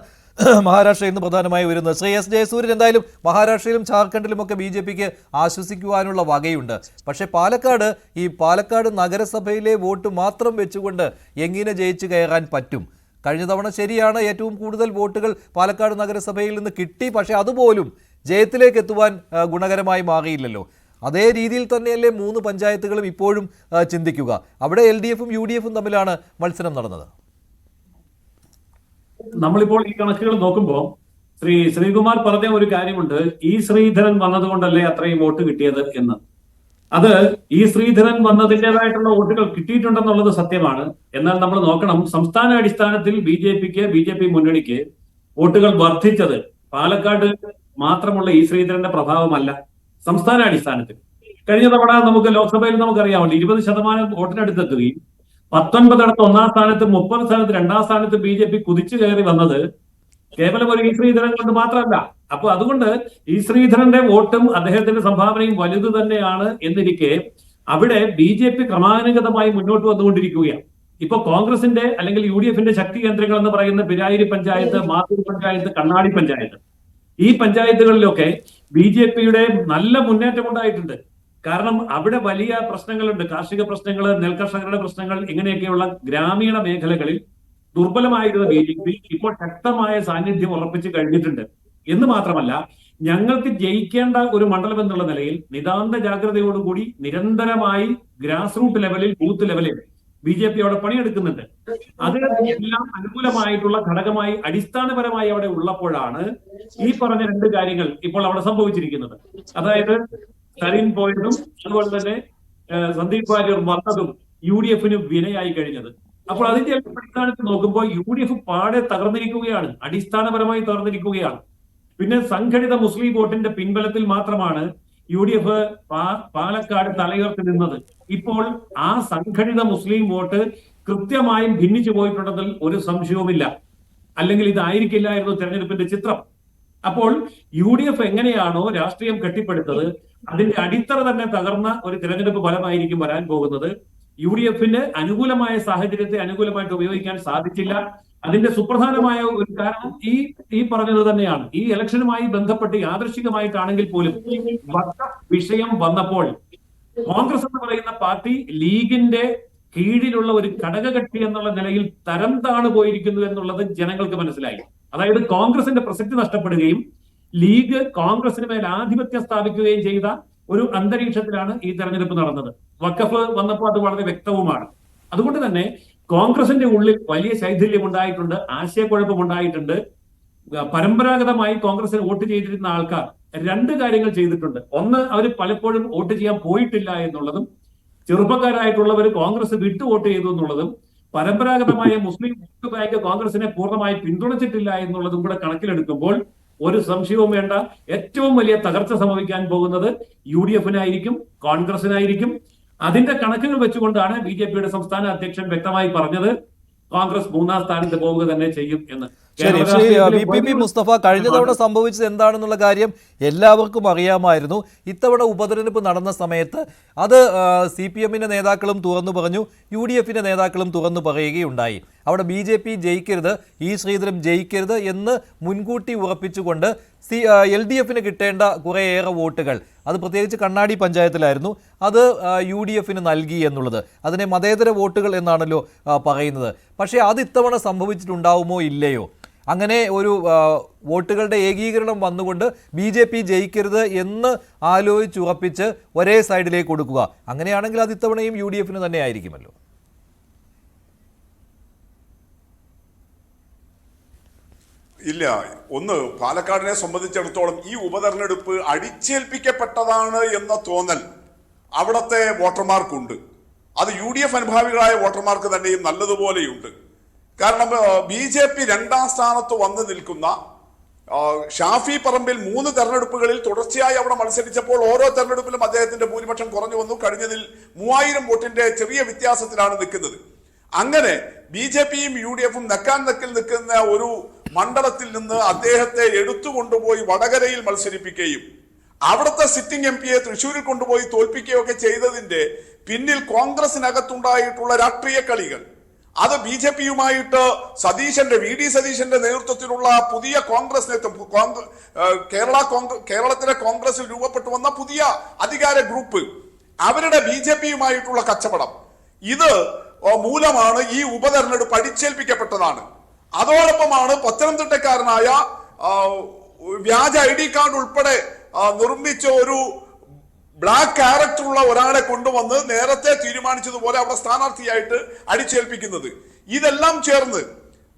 മഹാരാഷ്ട്രയിൽ നിന്ന് പ്രധാനമായി വരുന്നത്. ശ്രീ എസ് ജയസൂര്യൻ, എന്തായാലും മഹാരാഷ്ട്രയിലും ജാർഖണ്ഡിലുമൊക്കെ BJPക്ക് ആശ്വസിക്കുവാനുള്ള വകയുണ്ട്. പക്ഷേ പാലക്കാട് നഗരസഭയിലെ വോട്ട് മാത്രം വെച്ചുകൊണ്ട് എങ്ങനെ ജയിച്ചു കയറാൻ പറ്റും? കഴിഞ്ഞ തവണ ശരിയാണ്, ഏറ്റവും കൂടുതൽ വോട്ടുകൾ പാലക്കാട് നഗരസഭയിൽ നിന്ന് കിട്ടി. പക്ഷേ അതുപോലും ജയത്തിലേക്ക് എത്തുവാൻ ഗുണകരമായി മാറിയില്ലല്ലോ. അതേ രീതിയിൽ തന്നെയല്ലേ 3 പഞ്ചായത്തുകളും ഇപ്പോഴും ചിന്തിക്കുക. അവിടെ LDFും UDFും തമ്മിലാണ് മത്സരം നടന്നത്. നമ്മളിപ്പോൾ ഈ കണക്കുകൾ നോക്കുമ്പോൾ ശ്രീകുമാർ പറഞ്ഞ ഒരു കാര്യമുണ്ട്, ഈ ശ്രീധരൻ വന്നതുകൊണ്ടല്ലേ അത്രയും വോട്ട് കിട്ടിയത് എന്ന്. അത് ഈ ശ്രീധരൻ വന്നതിൻ്റെതായിട്ടുള്ള വോട്ടുകൾ കിട്ടിയിട്ടുണ്ടെന്നുള്ളത് സത്യമാണ്. എന്നാൽ നമ്മൾ നോക്കണം, സംസ്ഥാന അടിസ്ഥാനത്തിൽ BJP മുന്നണിക്ക് വോട്ടുകൾ വർദ്ധിച്ചത് പാലക്കാട് മാത്രമുള്ള ഈ ശ്രീധരന്റെ പ്രഭാവമല്ല, സംസ്ഥാന അടിസ്ഥാനത്തിൽ. കഴിഞ്ഞ തവണ നമുക്ക് ലോക്സഭയിൽ നമുക്കറിയാമല്ലോ 20% വോട്ടിനടുത്തെത്തുകയും 19 ഒന്നാം സ്ഥാനത്ത് 30 സ്ഥാനത്ത് രണ്ടാം സ്ഥാനത്ത് BJP കുതിച്ചു കയറി വന്നത് കേവലം ഒരു ഈ ശ്രീധരൻ കൊണ്ട് മാത്രമല്ല. അപ്പൊ അതുകൊണ്ട് ഈ ശ്രീധരന്റെ വോട്ടും അദ്ദേഹത്തിന്റെ സംഭാവനയും വലുത് തന്നെയാണ് എന്നിരിക്കെ അവിടെ BJP ക്രമാനുഗതമായി മുന്നോട്ട് വന്നുകൊണ്ടിരിക്കുകയാണ്. ഇപ്പൊ കോൺഗ്രസിന്റെ അല്ലെങ്കിൽ UDFന്റെ ശക്തി കേന്ദ്രങ്ങൾ എന്ന് പറയുന്ന പിരായിരി പഞ്ചായത്ത്, മാത്തൂർ പഞ്ചായത്ത്, കണ്ണാടി പഞ്ചായത്ത്, ഈ പഞ്ചായത്തുകളിലൊക്കെ BJPയുടെ നല്ല മുന്നേറ്റം ഉണ്ടായിട്ടുണ്ട്. കാരണം അവിടെ വലിയ പ്രശ്നങ്ങളുണ്ട്, കാർഷിക പ്രശ്നങ്ങൾ, നെൽകർഷകരുടെ പ്രശ്നങ്ങൾ, ഇങ്ങനെയൊക്കെയുള്ള ഗ്രാമീണ മേഖലകളിൽ ദുർബലമായിരുന്ന BJP ഇപ്പോൾ ശക്തമായ സാന്നിധ്യം ഉറപ്പിച്ചു കഴിഞ്ഞിട്ടുണ്ട്. എന്ന് മാത്രമല്ല, ഞങ്ങൾക്ക് ജയിക്കേണ്ട ഒരു മണ്ഡലം എന്നുള്ള നിലയിൽ നിതാന്ത ജാഗ്രതയോടുകൂടി നിരന്തരമായി ഗ്രാസ് റൂട്ട് ലെവലിൽ, ബൂത്ത് ലെവലിൽ BJP അവിടെ പണിയെടുക്കുന്നുണ്ട്. അത് എല്ലാം അനുകൂലമായിട്ടുള്ള ഘടകമായി അടിസ്ഥാനപരമായി അവിടെ ഉള്ളപ്പോഴാണ് ഈ പറഞ്ഞ രണ്ട് കാര്യങ്ങൾ ഇപ്പോൾ അവിടെ സംഭവിച്ചിരിക്കുന്നത്. അതായത് സരിൻ പോയതും അതുപോലെ തന്നെ സന്ദീപ് വാര്യർ വന്നതും UDFന് വിനയായി കഴിഞ്ഞത്. അപ്പോൾ അതിന്റെ അടിസ്ഥാനത്തിൽ നോക്കുമ്പോൾ UDF പാടെ തകർന്നിരിക്കുകയാണ്, അടിസ്ഥാനപരമായി തകർന്നിരിക്കുകയാണ്. പിന്നെ സംഘടിത മുസ്ലിം വോട്ടിന്റെ പിൻബലത്തിൽ മാത്രമാണ് UDF പാലക്കാട് തലയുയർത്തി നിന്നത്. ഇപ്പോൾ ആ സംഘടിത മുസ്ലിം വോട്ട് കൃത്യമായും ഭിന്നിച്ചു പോയിട്ടുണ്ടെന്നതിൽ ഒരു സംശയവുമില്ല. അല്ലെങ്കിൽ ഇതായിരിക്കില്ലായിരുന്നു തെരഞ്ഞെടുപ്പിന്റെ ചിത്രം. അപ്പോൾ UDF എങ്ങനെയാണോ രാഷ്ട്രീയം കെട്ടിപ്പടുത്തത്, അതിന്റെ അടിത്തറ തന്നെ തകർന്ന ഒരു തെരഞ്ഞെടുപ്പ് ഫലമായിരിക്കും വരാൻ പോകുന്നത്. UDFന് അനുകൂലമായ സാഹചര്യത്തെ അനുകൂലമായിട്ട് ഉപയോഗിക്കാൻ സാധിച്ചില്ല. അതിന്റെ സുപ്രധാനമായ ഒരു കാരണം ഈ പറഞ്ഞത് തന്നെയാണ്. ഈ ഇലക്ഷനുമായി ബന്ധപ്പെട്ട് യാദൃശ്ചികമായിട്ടാണെങ്കിൽ പോലും വിഷയം വന്നപ്പോൾ കോൺഗ്രസ് എന്ന് പറയുന്ന പാർട്ടി ലീഗിന്റെ കീഴിലുള്ള ഒരു ഘടകകക്ഷി എന്നുള്ള നിലയിൽ തരം താണു പോയിരിക്കുന്നു എന്നുള്ളത് ജനങ്ങൾക്ക് മനസ്സിലായി. അതായത് കോൺഗ്രസിന്റെ പ്രസക്തി നഷ്ടപ്പെടുകയും ലീഗ് കോൺഗ്രസിന് മേൽ ആധിപത്യം സ്ഥാപിക്കുകയും ചെയ്ത ഒരു അന്തരീക്ഷത്തിലാണ് ഈ തെരഞ്ഞെടുപ്പ് നടന്നത്. വഖഫ് വന്നപ്പോൾ അത് വളരെ വ്യക്തവുമാണ്. അതുകൊണ്ട് തന്നെ കോൺഗ്രസിന്റെ ഉള്ളിൽ വലിയ ശൈഥില്യം ഉണ്ടായിട്ടുണ്ട്, ആശയക്കുഴപ്പമുണ്ടായിട്ടുണ്ട്. പരമ്പരാഗതമായി കോൺഗ്രസിന് വോട്ട് ചെയ്തിരുന്ന ആൾക്കാർ രണ്ട് കാര്യങ്ങൾ ചെയ്തിട്ടുണ്ട്. ഒന്ന്, അവർ പലപ്പോഴും വോട്ട് ചെയ്യാൻ പോയിട്ടില്ല എന്നുള്ളതും, ചെറുപ്പക്കാരായിട്ടുള്ളവർ കോൺഗ്രസ് വിട്ടു വോട്ട് ചെയ്തു എന്നുള്ളതും, പരമ്പരാഗതമായ മുസ്ലിം വോട്ട് ബാങ്ക് കോൺഗ്രസിനെ പൂർണ്ണമായി പിന്തുണച്ചിട്ടില്ല എന്നുള്ളതും കൂടെ കണക്കിലെടുക്കുമ്പോൾ ഒരു സംശയവും വേണ്ട, ഏറ്റവും വലിയ തകർച്ച സംഭവിക്കാൻ പോകുന്നത് UDFനായിരിക്കും, കോൺഗ്രസിനായിരിക്കും. അതിന്റെ കണക്കുകൾ വെച്ചുകൊണ്ടാണ് BJPയുടെ സംസ്ഥാന അധ്യക്ഷൻ വ്യക്തമായി പറഞ്ഞത് കോൺഗ്രസ് 3-ാം സ്ഥാനത്ത് പോവുക തന്നെ ചെയ്യും എന്ന്. ശരി, ശ്രീ VPP മുസ്തഫ, കഴിഞ്ഞ തവണ സംഭവിച്ചത് എന്താണെന്നുള്ള കാര്യം എല്ലാവർക്കും അറിയാമായിരുന്നു. ഇത്തവണ ഉപതെരഞ്ഞെടുപ്പ് നടന്ന സമയത്ത് അത് CPMന്റെ നേതാക്കളും തുറന്നു പറഞ്ഞു, UDFന്റെ നേതാക്കളും തുറന്നു പറയുകയുണ്ടായി. അവിടെ BJP ജയിക്കരുത്, ഈ ശ്രീധരൻ ജയിക്കരുത് എന്ന് മുൻകൂട്ടി ഉറപ്പിച്ചുകൊണ്ട് LDFന് കിട്ടേണ്ട കുറേയേറെ വോട്ടുകൾ, അത് പ്രത്യേകിച്ച് കണ്ണാടി പഞ്ചായത്തിലായിരുന്നു, അത് UDFന് നൽകി എന്നുള്ളത്. അതിനെ മതേതര വോട്ടുകൾ എന്നാണല്ലോ പറയുന്നത്. പക്ഷേ അത് ഇത്തവണ സംഭവിച്ചിട്ടുണ്ടാവുമോ ഇല്ലയോ? അങ്ങനെ ഒരു വോട്ടുകളുടെ ഏകീകരണം വന്നുകൊണ്ട് BJP ജയിക്കരുത് എന്ന് ആലോചിച്ചുറപ്പിച്ച് ഒരേ സൈഡിലേക്ക് കൊടുക്കുക, അങ്ങനെയാണെങ്കിൽ അത് ഇത്തവണയും UDFന് തന്നെ ആയിരിക്കുമല്ലോ. ഇല്ല, ഒന്ന്, പാലക്കാടിനെ സംബന്ധിച്ചിടത്തോളം ഈ ഉപതെരഞ്ഞെടുപ്പ് അടിച്ചേൽപ്പിക്കപ്പെട്ടതാണ് എന്ന തോന്നൽ അവിടുത്തെ വോട്ടർമാർക്കുണ്ട്. അത് UDF അനുഭാവികളായ വോട്ടർമാർക്ക് തന്നെയും നല്ലതുപോലെയുണ്ട്. കാരണം BJP 2-ാം സ്ഥാനത്ത് വന്നു നിൽക്കുന്ന ഷാഫി പറമ്പിൽ 3 തെരഞ്ഞെടുപ്പുകളിൽ തുടർച്ചയായി അവിടെ മത്സരിച്ചപ്പോൾ ഓരോ തെരഞ്ഞെടുപ്പിലും അദ്ദേഹത്തിന്റെ ഭൂരിപക്ഷം കുറഞ്ഞു വന്നു. കഴിഞ്ഞതിൽ 3000 വോട്ടിന്റെ ചെറിയ വ്യത്യാസത്തിലാണ് നിൽക്കുന്നത്. അങ്ങനെ BJPയും UDFും നെക്കാൻ നെക്കിൽ നിൽക്കുന്ന ഒരു മണ്ഡലത്തിൽ നിന്ന് അദ്ദേഹത്തെ എടുത്തുകൊണ്ടുപോയി വടകരയിൽ മത്സരിപ്പിക്കുകയും അവിടുത്തെ സിറ്റിംഗ് MPയെ തൃശ്ശൂരിൽ കൊണ്ടുപോയി തോൽപ്പിക്കുകയൊക്കെ ചെയ്തതിന്റെ പിന്നിൽ കോൺഗ്രസിനകത്തുണ്ടായിട്ടുള്ള രാഷ്ട്രീയ കളികൾ, അത് BJPയുമായിട്ട് VD സതീശന്റെ നേതൃത്വത്തിലുള്ള പുതിയ കോൺഗ്രസ് നേതൃത്വം, കേരളത്തിലെ കോൺഗ്രസിൽ രൂപപ്പെട്ടു വന്ന പുതിയ അധികാര ഗ്രൂപ്പ്, അവരുടെ BJPയുമായിട്ടുള്ള കച്ചവടം, ഇത് മൂലമാണ് ഈ ഉപതെരഞ്ഞെടുപ്പ് അടിച്ചേൽപ്പിക്കപ്പെട്ടതാണ്. അതോടൊപ്പമാണ് പത്തനംതിട്ടക്കാരനായ വ്യാജ ID കാർഡ് ഉൾപ്പെടെ നിർമ്മിച്ച ഒരു ബ്ലാക്ക് ക്യാരക്ടറുള്ള ഒരാളെ കൊണ്ടുവന്ന് നേരത്തെ തീരുമാനിച്ചതുപോലെ അവിടെ സ്ഥാനാർത്ഥിയായിട്ട് അടിച്ചേൽപ്പിക്കുന്നത്. ഇതെല്ലാം ചേർന്ന്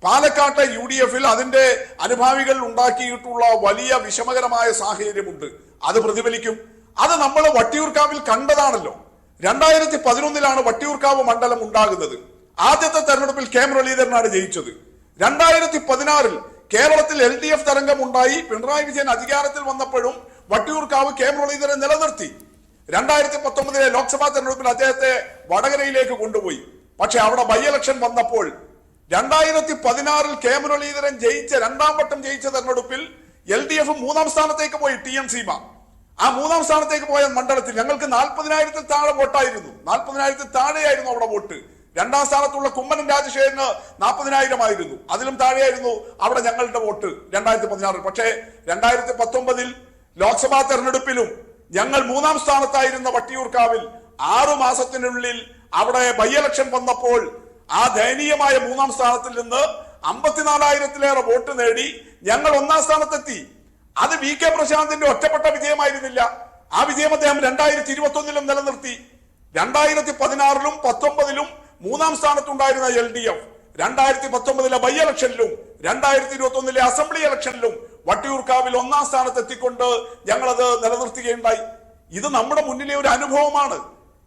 പാലക്കാട്ടെ UDFൽ അതിന്റെ അനുഭാവികൾ ഉണ്ടാക്കിയിട്ടുള്ള വലിയ വിഷമകരമായ സാഹചര്യമുണ്ട്. അത് പ്രതിഫലിക്കും. അത് നമ്മൾ വട്ടിയൂർക്കാവിൽ കണ്ടതാണല്ലോ. 2011 വട്ടിയൂർക്കാവ് മണ്ഡലം ഉണ്ടാകുന്നത്. ആദ്യത്തെ തെരഞ്ഞെടുപ്പിൽ K. മുരളീധരനാണ് ജയിച്ചത്. 2016 കേരളത്തിൽ LDF തരംഗമുണ്ടായി. പിണറായി വിജയൻ അധികാരത്തിൽ വന്നപ്പോഴും വട്ടിയൂർക്കാവ് കെ മുരളീധരൻ നിലനിർത്തി. 2019 ലോക്സഭാ തെരഞ്ഞെടുപ്പിൽ അദ്ദേഹത്തെ വടകരയിലേക്ക് കൊണ്ടുപോയി. പക്ഷെ അവിടെ ബൈ ഇലക്ഷൻ വന്നപ്പോൾ 2016 കെ മുരളീധരൻ രണ്ടാം വട്ടം ജയിച്ച തെരഞ്ഞെടുപ്പിൽ LDF 3-ാം സ്ഥാനത്തേക്ക് പോയി. TM സീമ ആ 3-ാം സ്ഥാനത്തേക്ക് പോയ മണ്ഡലത്തിൽ ഞങ്ങൾക്ക് 40,000-ൽ താഴെ വോട്ടായിരുന്നു. 40,000-ൽ താഴെയായിരുന്നു അവിടെ വോട്ട്. 2-ാം സ്ഥാനത്തുള്ള കുമ്മനം രാജശേഖരന് 40,000 ആയിരുന്നു. അതിലും താഴെയായിരുന്നു അവിടെ ഞങ്ങളുടെ വോട്ട് 2016. പക്ഷേ 2019 ലോക്സഭാ തെരഞ്ഞെടുപ്പിലും ഞങ്ങൾ 3-ാം സ്ഥാനത്തായിരുന്ന വട്ടിയൂർക്കാവിൽ 6 മാസത്തിനുള്ളിൽ അവിടെ ബൈ ഇലക്ഷൻ വന്നപ്പോൾ ആ ദയനീയമായ 3-ാം സ്ഥാനത്തിൽ നിന്ന് 54,000-ലേറെ വോട്ട് നേടി ഞങ്ങൾ 1-ാം സ്ഥാനത്തെത്തി. അത് VK പ്രശാന്തിന്റെ ഒറ്റപ്പെട്ട വിജയമായിരുന്നില്ല. ആ വിജയം അദ്ദേഹം 2021 നിലനിർത്തി. 2016-ലും 19-ലും 3-ാം സ്ഥാനത്തുണ്ടായിരുന്ന LDF 2019 ബൈ ഇലക്ഷനിലും 2021 അസംബ്ലി ഇലക്ഷനിലും വട്ടിയൂർക്കാവിൽ 1-ാം സ്ഥാനത്തെത്തിക്കൊണ്ട് ഞങ്ങളത് നിലനിർത്തുകയുണ്ടായി. ഇത് നമ്മുടെ മുന്നിലെ ഒരു അനുഭവമാണ്.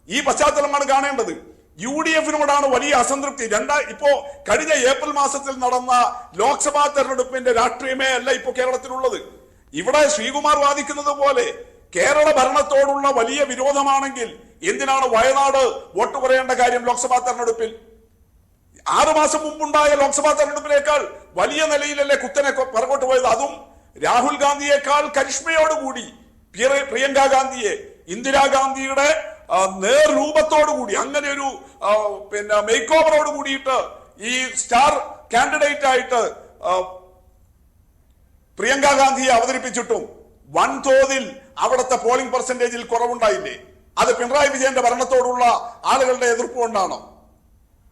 ഈ പശ്ചാത്തലമാണ് കാണേണ്ടത്. UDF-നോടാണ് വലിയ അസംതൃപ്തി. ഇപ്പോ കഴിഞ്ഞ ഏപ്രിൽ മാസത്തിൽ നടന്ന ലോക്സഭാ തെരഞ്ഞെടുപ്പിന്റെ രാഷ്ട്രീയമേ അല്ല ഇപ്പോ കേരളത്തിലുള്ളത്. ഇവിടെ ശ്രീകുമാർ വാദിക്കുന്നത് പോലെ കേരള ഭരണത്തോടുള്ള വലിയ വിരോധമാണെങ്കിൽ എന്തിനാണ് വയനാട് വോട്ട് കുറയേണ്ട കാര്യം ലോക്സഭാ തെരഞ്ഞെടുപ്പിൽ? 6 മാസം മുമ്പുണ്ടായ ലോക്സഭാ തെരഞ്ഞെടുപ്പിനേക്കാൾ വലിയ നിലയിലല്ലേ കുത്തനെ പിറകോട്ട് പോയത്? അതും രാഹുൽ ഗാന്ധിയേക്കാൾ കരിഷ്മയോടുകൂടി പ്രിയങ്ക ഗാന്ധിയെ ഇന്ദിരാഗാന്ധിയുടെ നേർരൂപത്തോടുകൂടി അങ്ങനെ ഒരു മേക്ക് ഓവറോട് കൂടിയിട്ട് ഈ സ്റ്റാർ കാൻഡിഡേറ്റ് ആയിട്ട് പ്രിയങ്ക ഗാന്ധിയെ അവതരിപ്പിച്ചിട്ടും വൻതോതിൽ അവിടുത്തെ പോളിംഗ് പെർസെന്റേജിൽ കുറവുണ്ടായില്ലേ? അത് പിണറായി വിജയന്റെ ഭരണത്തോടുള്ള ആളുകളുടെ എതിർപ്പ് കൊണ്ടാണോ?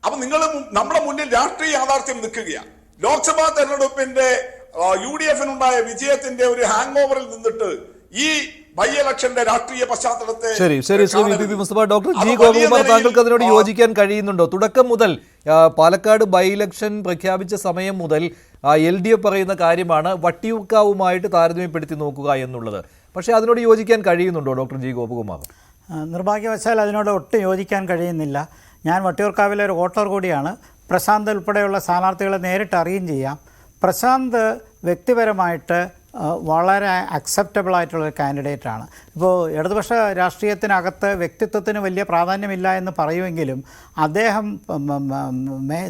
അപ്പൊ നിങ്ങൾ നമ്മുടെ മുന്നിൽ രാഷ്ട്രീയ യാഥാർത്ഥ്യം നിൽക്കുകയാണ്. ലോക്സഭാ തെരഞ്ഞെടുപ്പിന്റെ UDF-നുണ്ടായ വിജയത്തിന്റെ ഒരു ഹാങ് ഓവറിൽ നിന്നിട്ട് ഈ ബൈ ഇലക്ഷന്റെ രാഷ്ട്രീയ പശ്ചാത്തലത്തെ ശരി Shri VP Mustafa, doctor G Gopakumar, താങ്കൾക്ക് അതിനോട് യോജിക്കാൻ കഴിയുന്നുണ്ടോ? തുടക്കം മുതൽ പാലക്കാട് ബൈ ഇലക്ഷൻ പ്രഖ്യാപിച്ച സമയം മുതൽ LDF പറയുന്ന കാര്യമാണ് വട്ടിയൂർക്കാവുമായിട്ട് താരതമ്യപ്പെടുത്തി നോക്കുക എന്നുള്ളത്. പക്ഷേ അതിനോട് യോജിക്കാൻ കഴിയുന്നുണ്ടോ ഡോക്ടർ ജി ഗോപകുമാർ? നിർഭാഗ്യവശാൽ അതിനോട് ഒട്ടും യോജിക്കാൻ കഴിയുന്നില്ല. ഞാൻ വട്ടിയൂർക്കാവിലെ ഒരു വോട്ടർ കൂടിയാണ്. പ്രശാന്ത് ഉൾപ്പെടെയുള്ള സ്ഥാനാർത്ഥികളെ നേരിട്ട് അറിയുകയും ചെയ്യാം. പ്രശാന്ത് വ്യക്തിപരമായിട്ട് വളരെ അക്സെപ്റ്റബിൾ ആയിട്ടുള്ളൊരു കാൻഡിഡേറ്റാണ്. ഇപ്പോൾ ഇടതുപക്ഷ രാഷ്ട്രീയത്തിനകത്ത് വ്യക്തിത്വത്തിന് വലിയ പ്രാധാന്യമില്ല എന്ന് പറയുമെങ്കിലും അദ്ദേഹം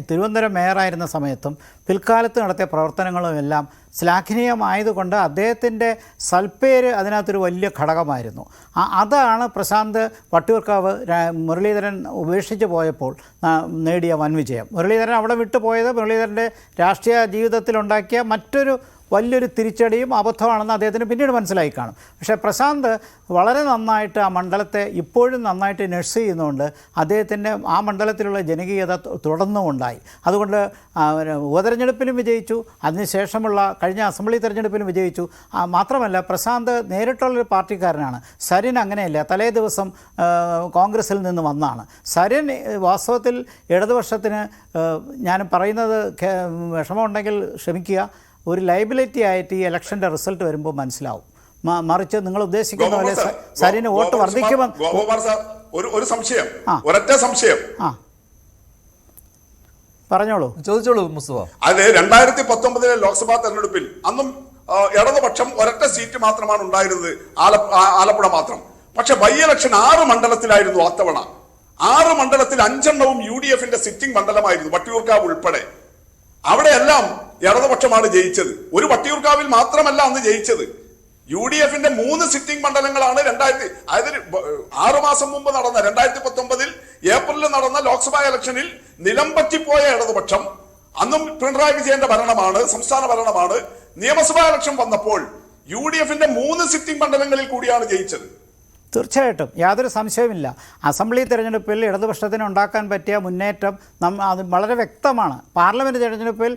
തിരുവനന്തപുരം മേയറായിരുന്ന സമയത്തും പിൽക്കാലത്ത് നടത്തിയ പ്രവർത്തനങ്ങളും എല്ലാം ശ്ലാഘനീയമായതുകൊണ്ട് അദ്ദേഹത്തിൻ്റെ സൽപ്പേര് അതിനകത്തൊരു വലിയ ഘടകമായിരുന്നു. അതാണ് പ്രശാന്ത് വട്ടിയൂർക്കാവ് മുരളീധരൻ ഉപേക്ഷിച്ച് പോയപ്പോൾ നേടിയ വൻ വിജയം. മുരളീധരൻ അവിടെ വിട്ടുപോയത് മുരളീധരൻ്റെ രാഷ്ട്രീയ ജീവിതത്തിലുണ്ടാക്കിയ മറ്റൊരു വലിയൊരു തിരിച്ചടിയും അബദ്ധമാണെന്ന് അദ്ദേഹത്തിന് പിന്നീട് മനസ്സിലായി കാണും. പക്ഷേ പ്രശാന്ത് വളരെ നന്നായിട്ട് ആ മണ്ഡലത്തെ ഇപ്പോഴും നന്നായിട്ട് നഴ്സ് ചെയ്യുന്നതുകൊണ്ട് അദ്ദേഹത്തിൻ്റെ ആ മണ്ഡലത്തിലുള്ള ജനകീയത തുടർന്നുമുണ്ടായി. അതുകൊണ്ട് ഉപതെരഞ്ഞെടുപ്പിലും വിജയിച്ചു, അതിനുശേഷമുള്ള കഴിഞ്ഞ അസംബ്ലി തെരഞ്ഞെടുപ്പിലും വിജയിച്ചു. മാത്രമല്ല പ്രശാന്ത് നേരിട്ടുള്ളൊരു പാർട്ടിക്കാരനാണ്. സരിൻ അങ്ങനെയല്ല, തലേ ദിവസം കോൺഗ്രസിൽ നിന്ന് വന്നാണ്. സരിൻ വാസ്തവത്തിൽ ഇടതുപക്ഷത്തിന് ഞാൻ പറയുന്നത് വിഷമമുണ്ടെങ്കിൽ ക്ഷമിക്കുക, ഒരു ലയബിലിറ്റി ആയിട്ട് ഈ ഇലക്ഷൻ്റെ റിസൾട്ട് വരുമ്പോൾ മനസ്സിലാവും. മറിച്ച് നിങ്ങൾ ഉദ്ദേശിക്കുന്ന പോലെ സരിന് വോട്ട് വർദ്ധിക്കുമെന്ന് ഒരു സംശയം, ഒരൊറ്റ സംശയം പറഞ്ഞോളൂ, ചോദിച്ചോളൂ മുസ്തഫ. അത് 2019 ലോക്സഭാ തെരഞ്ഞെടുപ്പിൽ അന്നും ഇടതുപക്ഷം ഒരൊറ്റ സീറ്റ് മാത്രമാണ് ഉണ്ടായിരുന്നത്, ആലപ്പുഴ മാത്രം. പക്ഷെ ബൈ ഇലക്ഷൻ 6 മണ്ഡലത്തിലായിരുന്നു അത്തവണ. 6 മണ്ഡലത്തിൽ 5 UDF-ന്റെ സിറ്റിംഗ് മണ്ഡലമായിരുന്നു, വട്ടിയൂർക്കാവ് ഉൾപ്പെടെ. അവിടെയെല്ലാം ഇടതുപക്ഷമാണ് ജയിച്ചത്. ഒരു വട്ടിയൂർക്കാവിൽ മാത്രമല്ല അന്ന് ജയിച്ചത്. UDF-ന്റെ 3 സിറ്റിംഗ് മണ്ഡലങ്ങളാണ് 6 മാസം മുമ്പ് നടന്ന 2019 ഏപ്രിലിൽ നടന്ന ലോക്സഭാ ഇലക്ഷനിൽ നിലംപറ്റിപ്പോയ ഇടതുപക്ഷം. അന്നും പിണറായി വിജയന്റെ ഭരണമാണ്, സംസ്ഥാന ഭരണമാണ്. നിയമസഭാ ഇലക്ഷൻ വന്നപ്പോൾ UDF-ന്റെ 3 സിറ്റിംഗ് മണ്ഡലങ്ങളിൽ കൂടിയാണ് ജയിച്ചത്. തീർച്ചയായിട്ടും യാതൊരു സംശയവുമില്ല. അസംബ്ലി തെരഞ്ഞെടുപ്പിൽ ഇടതുപക്ഷത്തിന് ഉണ്ടാക്കാൻ പറ്റിയ മുന്നേറ്റം അത് വളരെ വ്യക്തമാണ്. പാർലമെൻറ്റ് തെരഞ്ഞെടുപ്പിൽ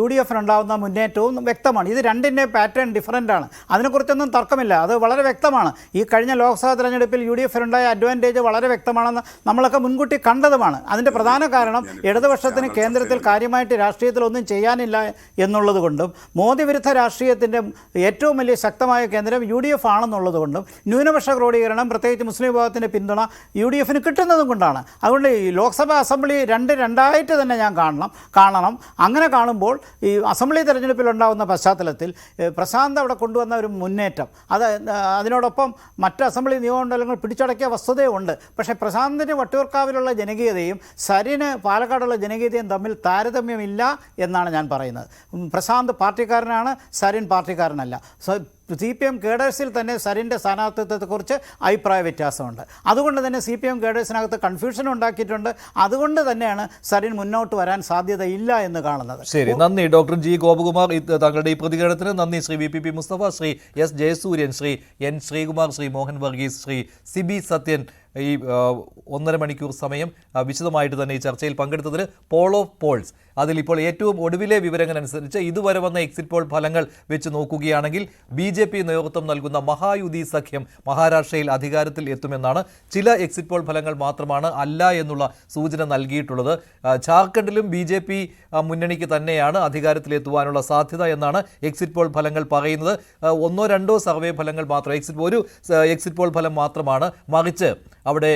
UDF-നുണ്ടാകുന്ന മുന്നേറ്റവും വ്യക്തമാണ്. ഇത് രണ്ടിൻ്റെ പാറ്റേൺ ഡിഫറൻ്റാണ്, അതിനെക്കുറിച്ചൊന്നും തർക്കമില്ല, അത് വളരെ വ്യക്തമാണ്. ഈ കഴിഞ്ഞ ലോക്സഭാ തെരഞ്ഞെടുപ്പിൽ UDF-നുണ്ടായ അഡ്വാൻറ്റേജ് വളരെ വ്യക്തമാണെന്ന് നമ്മളൊക്കെ മുൻകൂട്ടി കണ്ടതുമാണ്. അതിൻ്റെ പ്രധാന കാരണം ഇടതുപക്ഷത്തിന് കേന്ദ്രത്തിൽ കാര്യമായിട്ട് രാഷ്ട്രീയത്തിലൊന്നും ചെയ്യാനില്ല എന്നുള്ളത് കൊണ്ടും മോദി വിരുദ്ധ രാഷ്ട്രീയത്തിൻ്റെ ഏറ്റവും വലിയ ശക്തമായ കേന്ദ്രം UDF ആണെന്നുള്ളത് കൊണ്ടും ന്യൂനപക്ഷ ക്രോഡീകരണം, പ്രത്യേകിച്ച് മുസ്ലിം വിഭാഗത്തിൻ്റെ പിന്തുണ UDF കിട്ടുന്നതും കൊണ്ടാണ്. അതുകൊണ്ട് ഈ ലോക്സഭാ അസംബ്ലി രണ്ടായിട്ട് തന്നെ ഞാൻ കാണണം. അങ്ങനെ കാണുമ്പോൾ ഈ അസംബ്ലി തെരഞ്ഞെടുപ്പിലുണ്ടാകുന്ന പശ്ചാത്തലത്തിൽ പ്രശാന്ത് അവിടെ കൊണ്ടുവന്ന ഒരു മുന്നേറ്റം, അതിനോടൊപ്പം മറ്റ് അസംബ്ലി നിയമമണ്ഡലങ്ങൾ പിടിച്ചടക്കിയ വസ്തുതയുണ്ട്. പക്ഷേ പ്രശാന്തിന് വട്ടിയൂർക്കാവിലുള്ള ജനകീയതയും സരിന് പാലക്കാടുള്ള ജനകീയതയും തമ്മിൽ താരതമ്യമില്ല എന്നാണ് ഞാൻ പറയുന്നത്. പ്രശാന്ത് പാർട്ടിക്കാരനാണ്, സരിൻ പാർട്ടിക്കാരനല്ല. CPM കേഡേഴ്സിൽ തന്നെ സരിൻ്റെ സ്ഥാനാർത്ഥിത്വത്തെക്കുറിച്ച് അഭിപ്രായ വ്യത്യാസമുണ്ട്. അതുകൊണ്ട് തന്നെ CPM കേഡേഴ്സിനകത്ത് കൺഫ്യൂഷൻ ഉണ്ടാക്കിയിട്ടുണ്ട്. അതുകൊണ്ട് തന്നെയാണ് സരിൻ മുന്നോട്ട് വരാൻ സാധ്യതയില്ല എന്ന് കാണുന്നത്. ശരി, നന്ദി ഡോക്ടർ G. ഗോപകുമാർ. താങ്കളുടെ ഈ പ്രതികരണത്തിന് നന്ദി. Shri VPP Mustafa, Shri S. Jayasuryan, Shri N. Sreekumar, Shri Mohan Varghese, Shri Sibi Sathyan ഈ 1.5 മണിക്കൂർ സമയം വിശദമായിട്ട് തന്നെ ഈ ചർച്ചയിൽ പങ്കെടുത്തതിന് പോൾ ഓഫ് പോൾസ്, അതിലിപ്പോൾ ഏറ്റവും ഒടുവിലെ വിവരങ്ങളനുസരിച്ച് ഇതുവരെ വന്ന എക്സിറ്റ് പോൾ ഫലങ്ങൾ വെച്ച് നോക്കുകയാണെങ്കിൽ BJP നേതൃത്വം നൽകുന്ന മഹായുതി സഖ്യം മഹാരാഷ്ട്രയിൽ അധികാരത്തിൽ എത്തുമെന്നാണ്. ചില എക്സിറ്റ് പോൾ ഫലങ്ങൾ മാത്രമാണ് അല്ല എന്നുള്ള സൂചന നൽകിയിട്ടുള്ളത്. ജാർഖണ്ഡിലും BJP മുന്നണിക്ക് തന്നെയാണ് അധികാരത്തിലെത്തുവാനുള്ള സാധ്യത എന്നാണ് എക്സിറ്റ് പോൾ ഫലങ്ങൾ പറയുന്നത്. 1-2 സർവേ ഫലങ്ങൾ മാത്രം, ഒരു എക്സിറ്റ് പോൾ ഫലം മാത്രമാണ് മറിച്ച് അവിടെ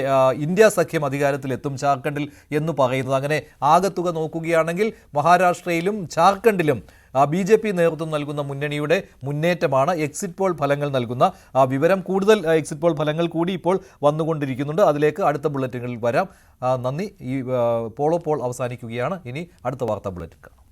ഇന്ത്യ സഖ്യം അധികാരത്തിലെത്തും ജാർഖണ്ഡിൽ എന്ന് പറയുന്നത്. അങ്ങനെ ആകത്തുക നോക്കുകയാണെങ്കിൽ മഹാരാഷ്ട്രയിലും ജാർഖണ്ഡിലും BJP നേതൃത്വം നൽകുന്ന മുന്നണിയുടെ മുന്നേറ്റമാണ് എക്സിറ്റ് പോൾ ഫലങ്ങൾ നൽകുന്ന വിവരം. കൂടുതൽ എക്സിറ്റ് പോൾ ഫലങ്ങൾ കൂടി ഇപ്പോൾ വന്നുകൊണ്ടിരിക്കുന്നുണ്ട്. അതിലേക്ക് അടുത്ത ബുള്ളറ്റിനുകളിൽ വരാം. നന്ദി. ഈ പോൾ അവസാനിക്കുകയാണ്. ഇനി അടുത്ത വാർത്താ ബുള്ളറ്റിൻ കാണാം.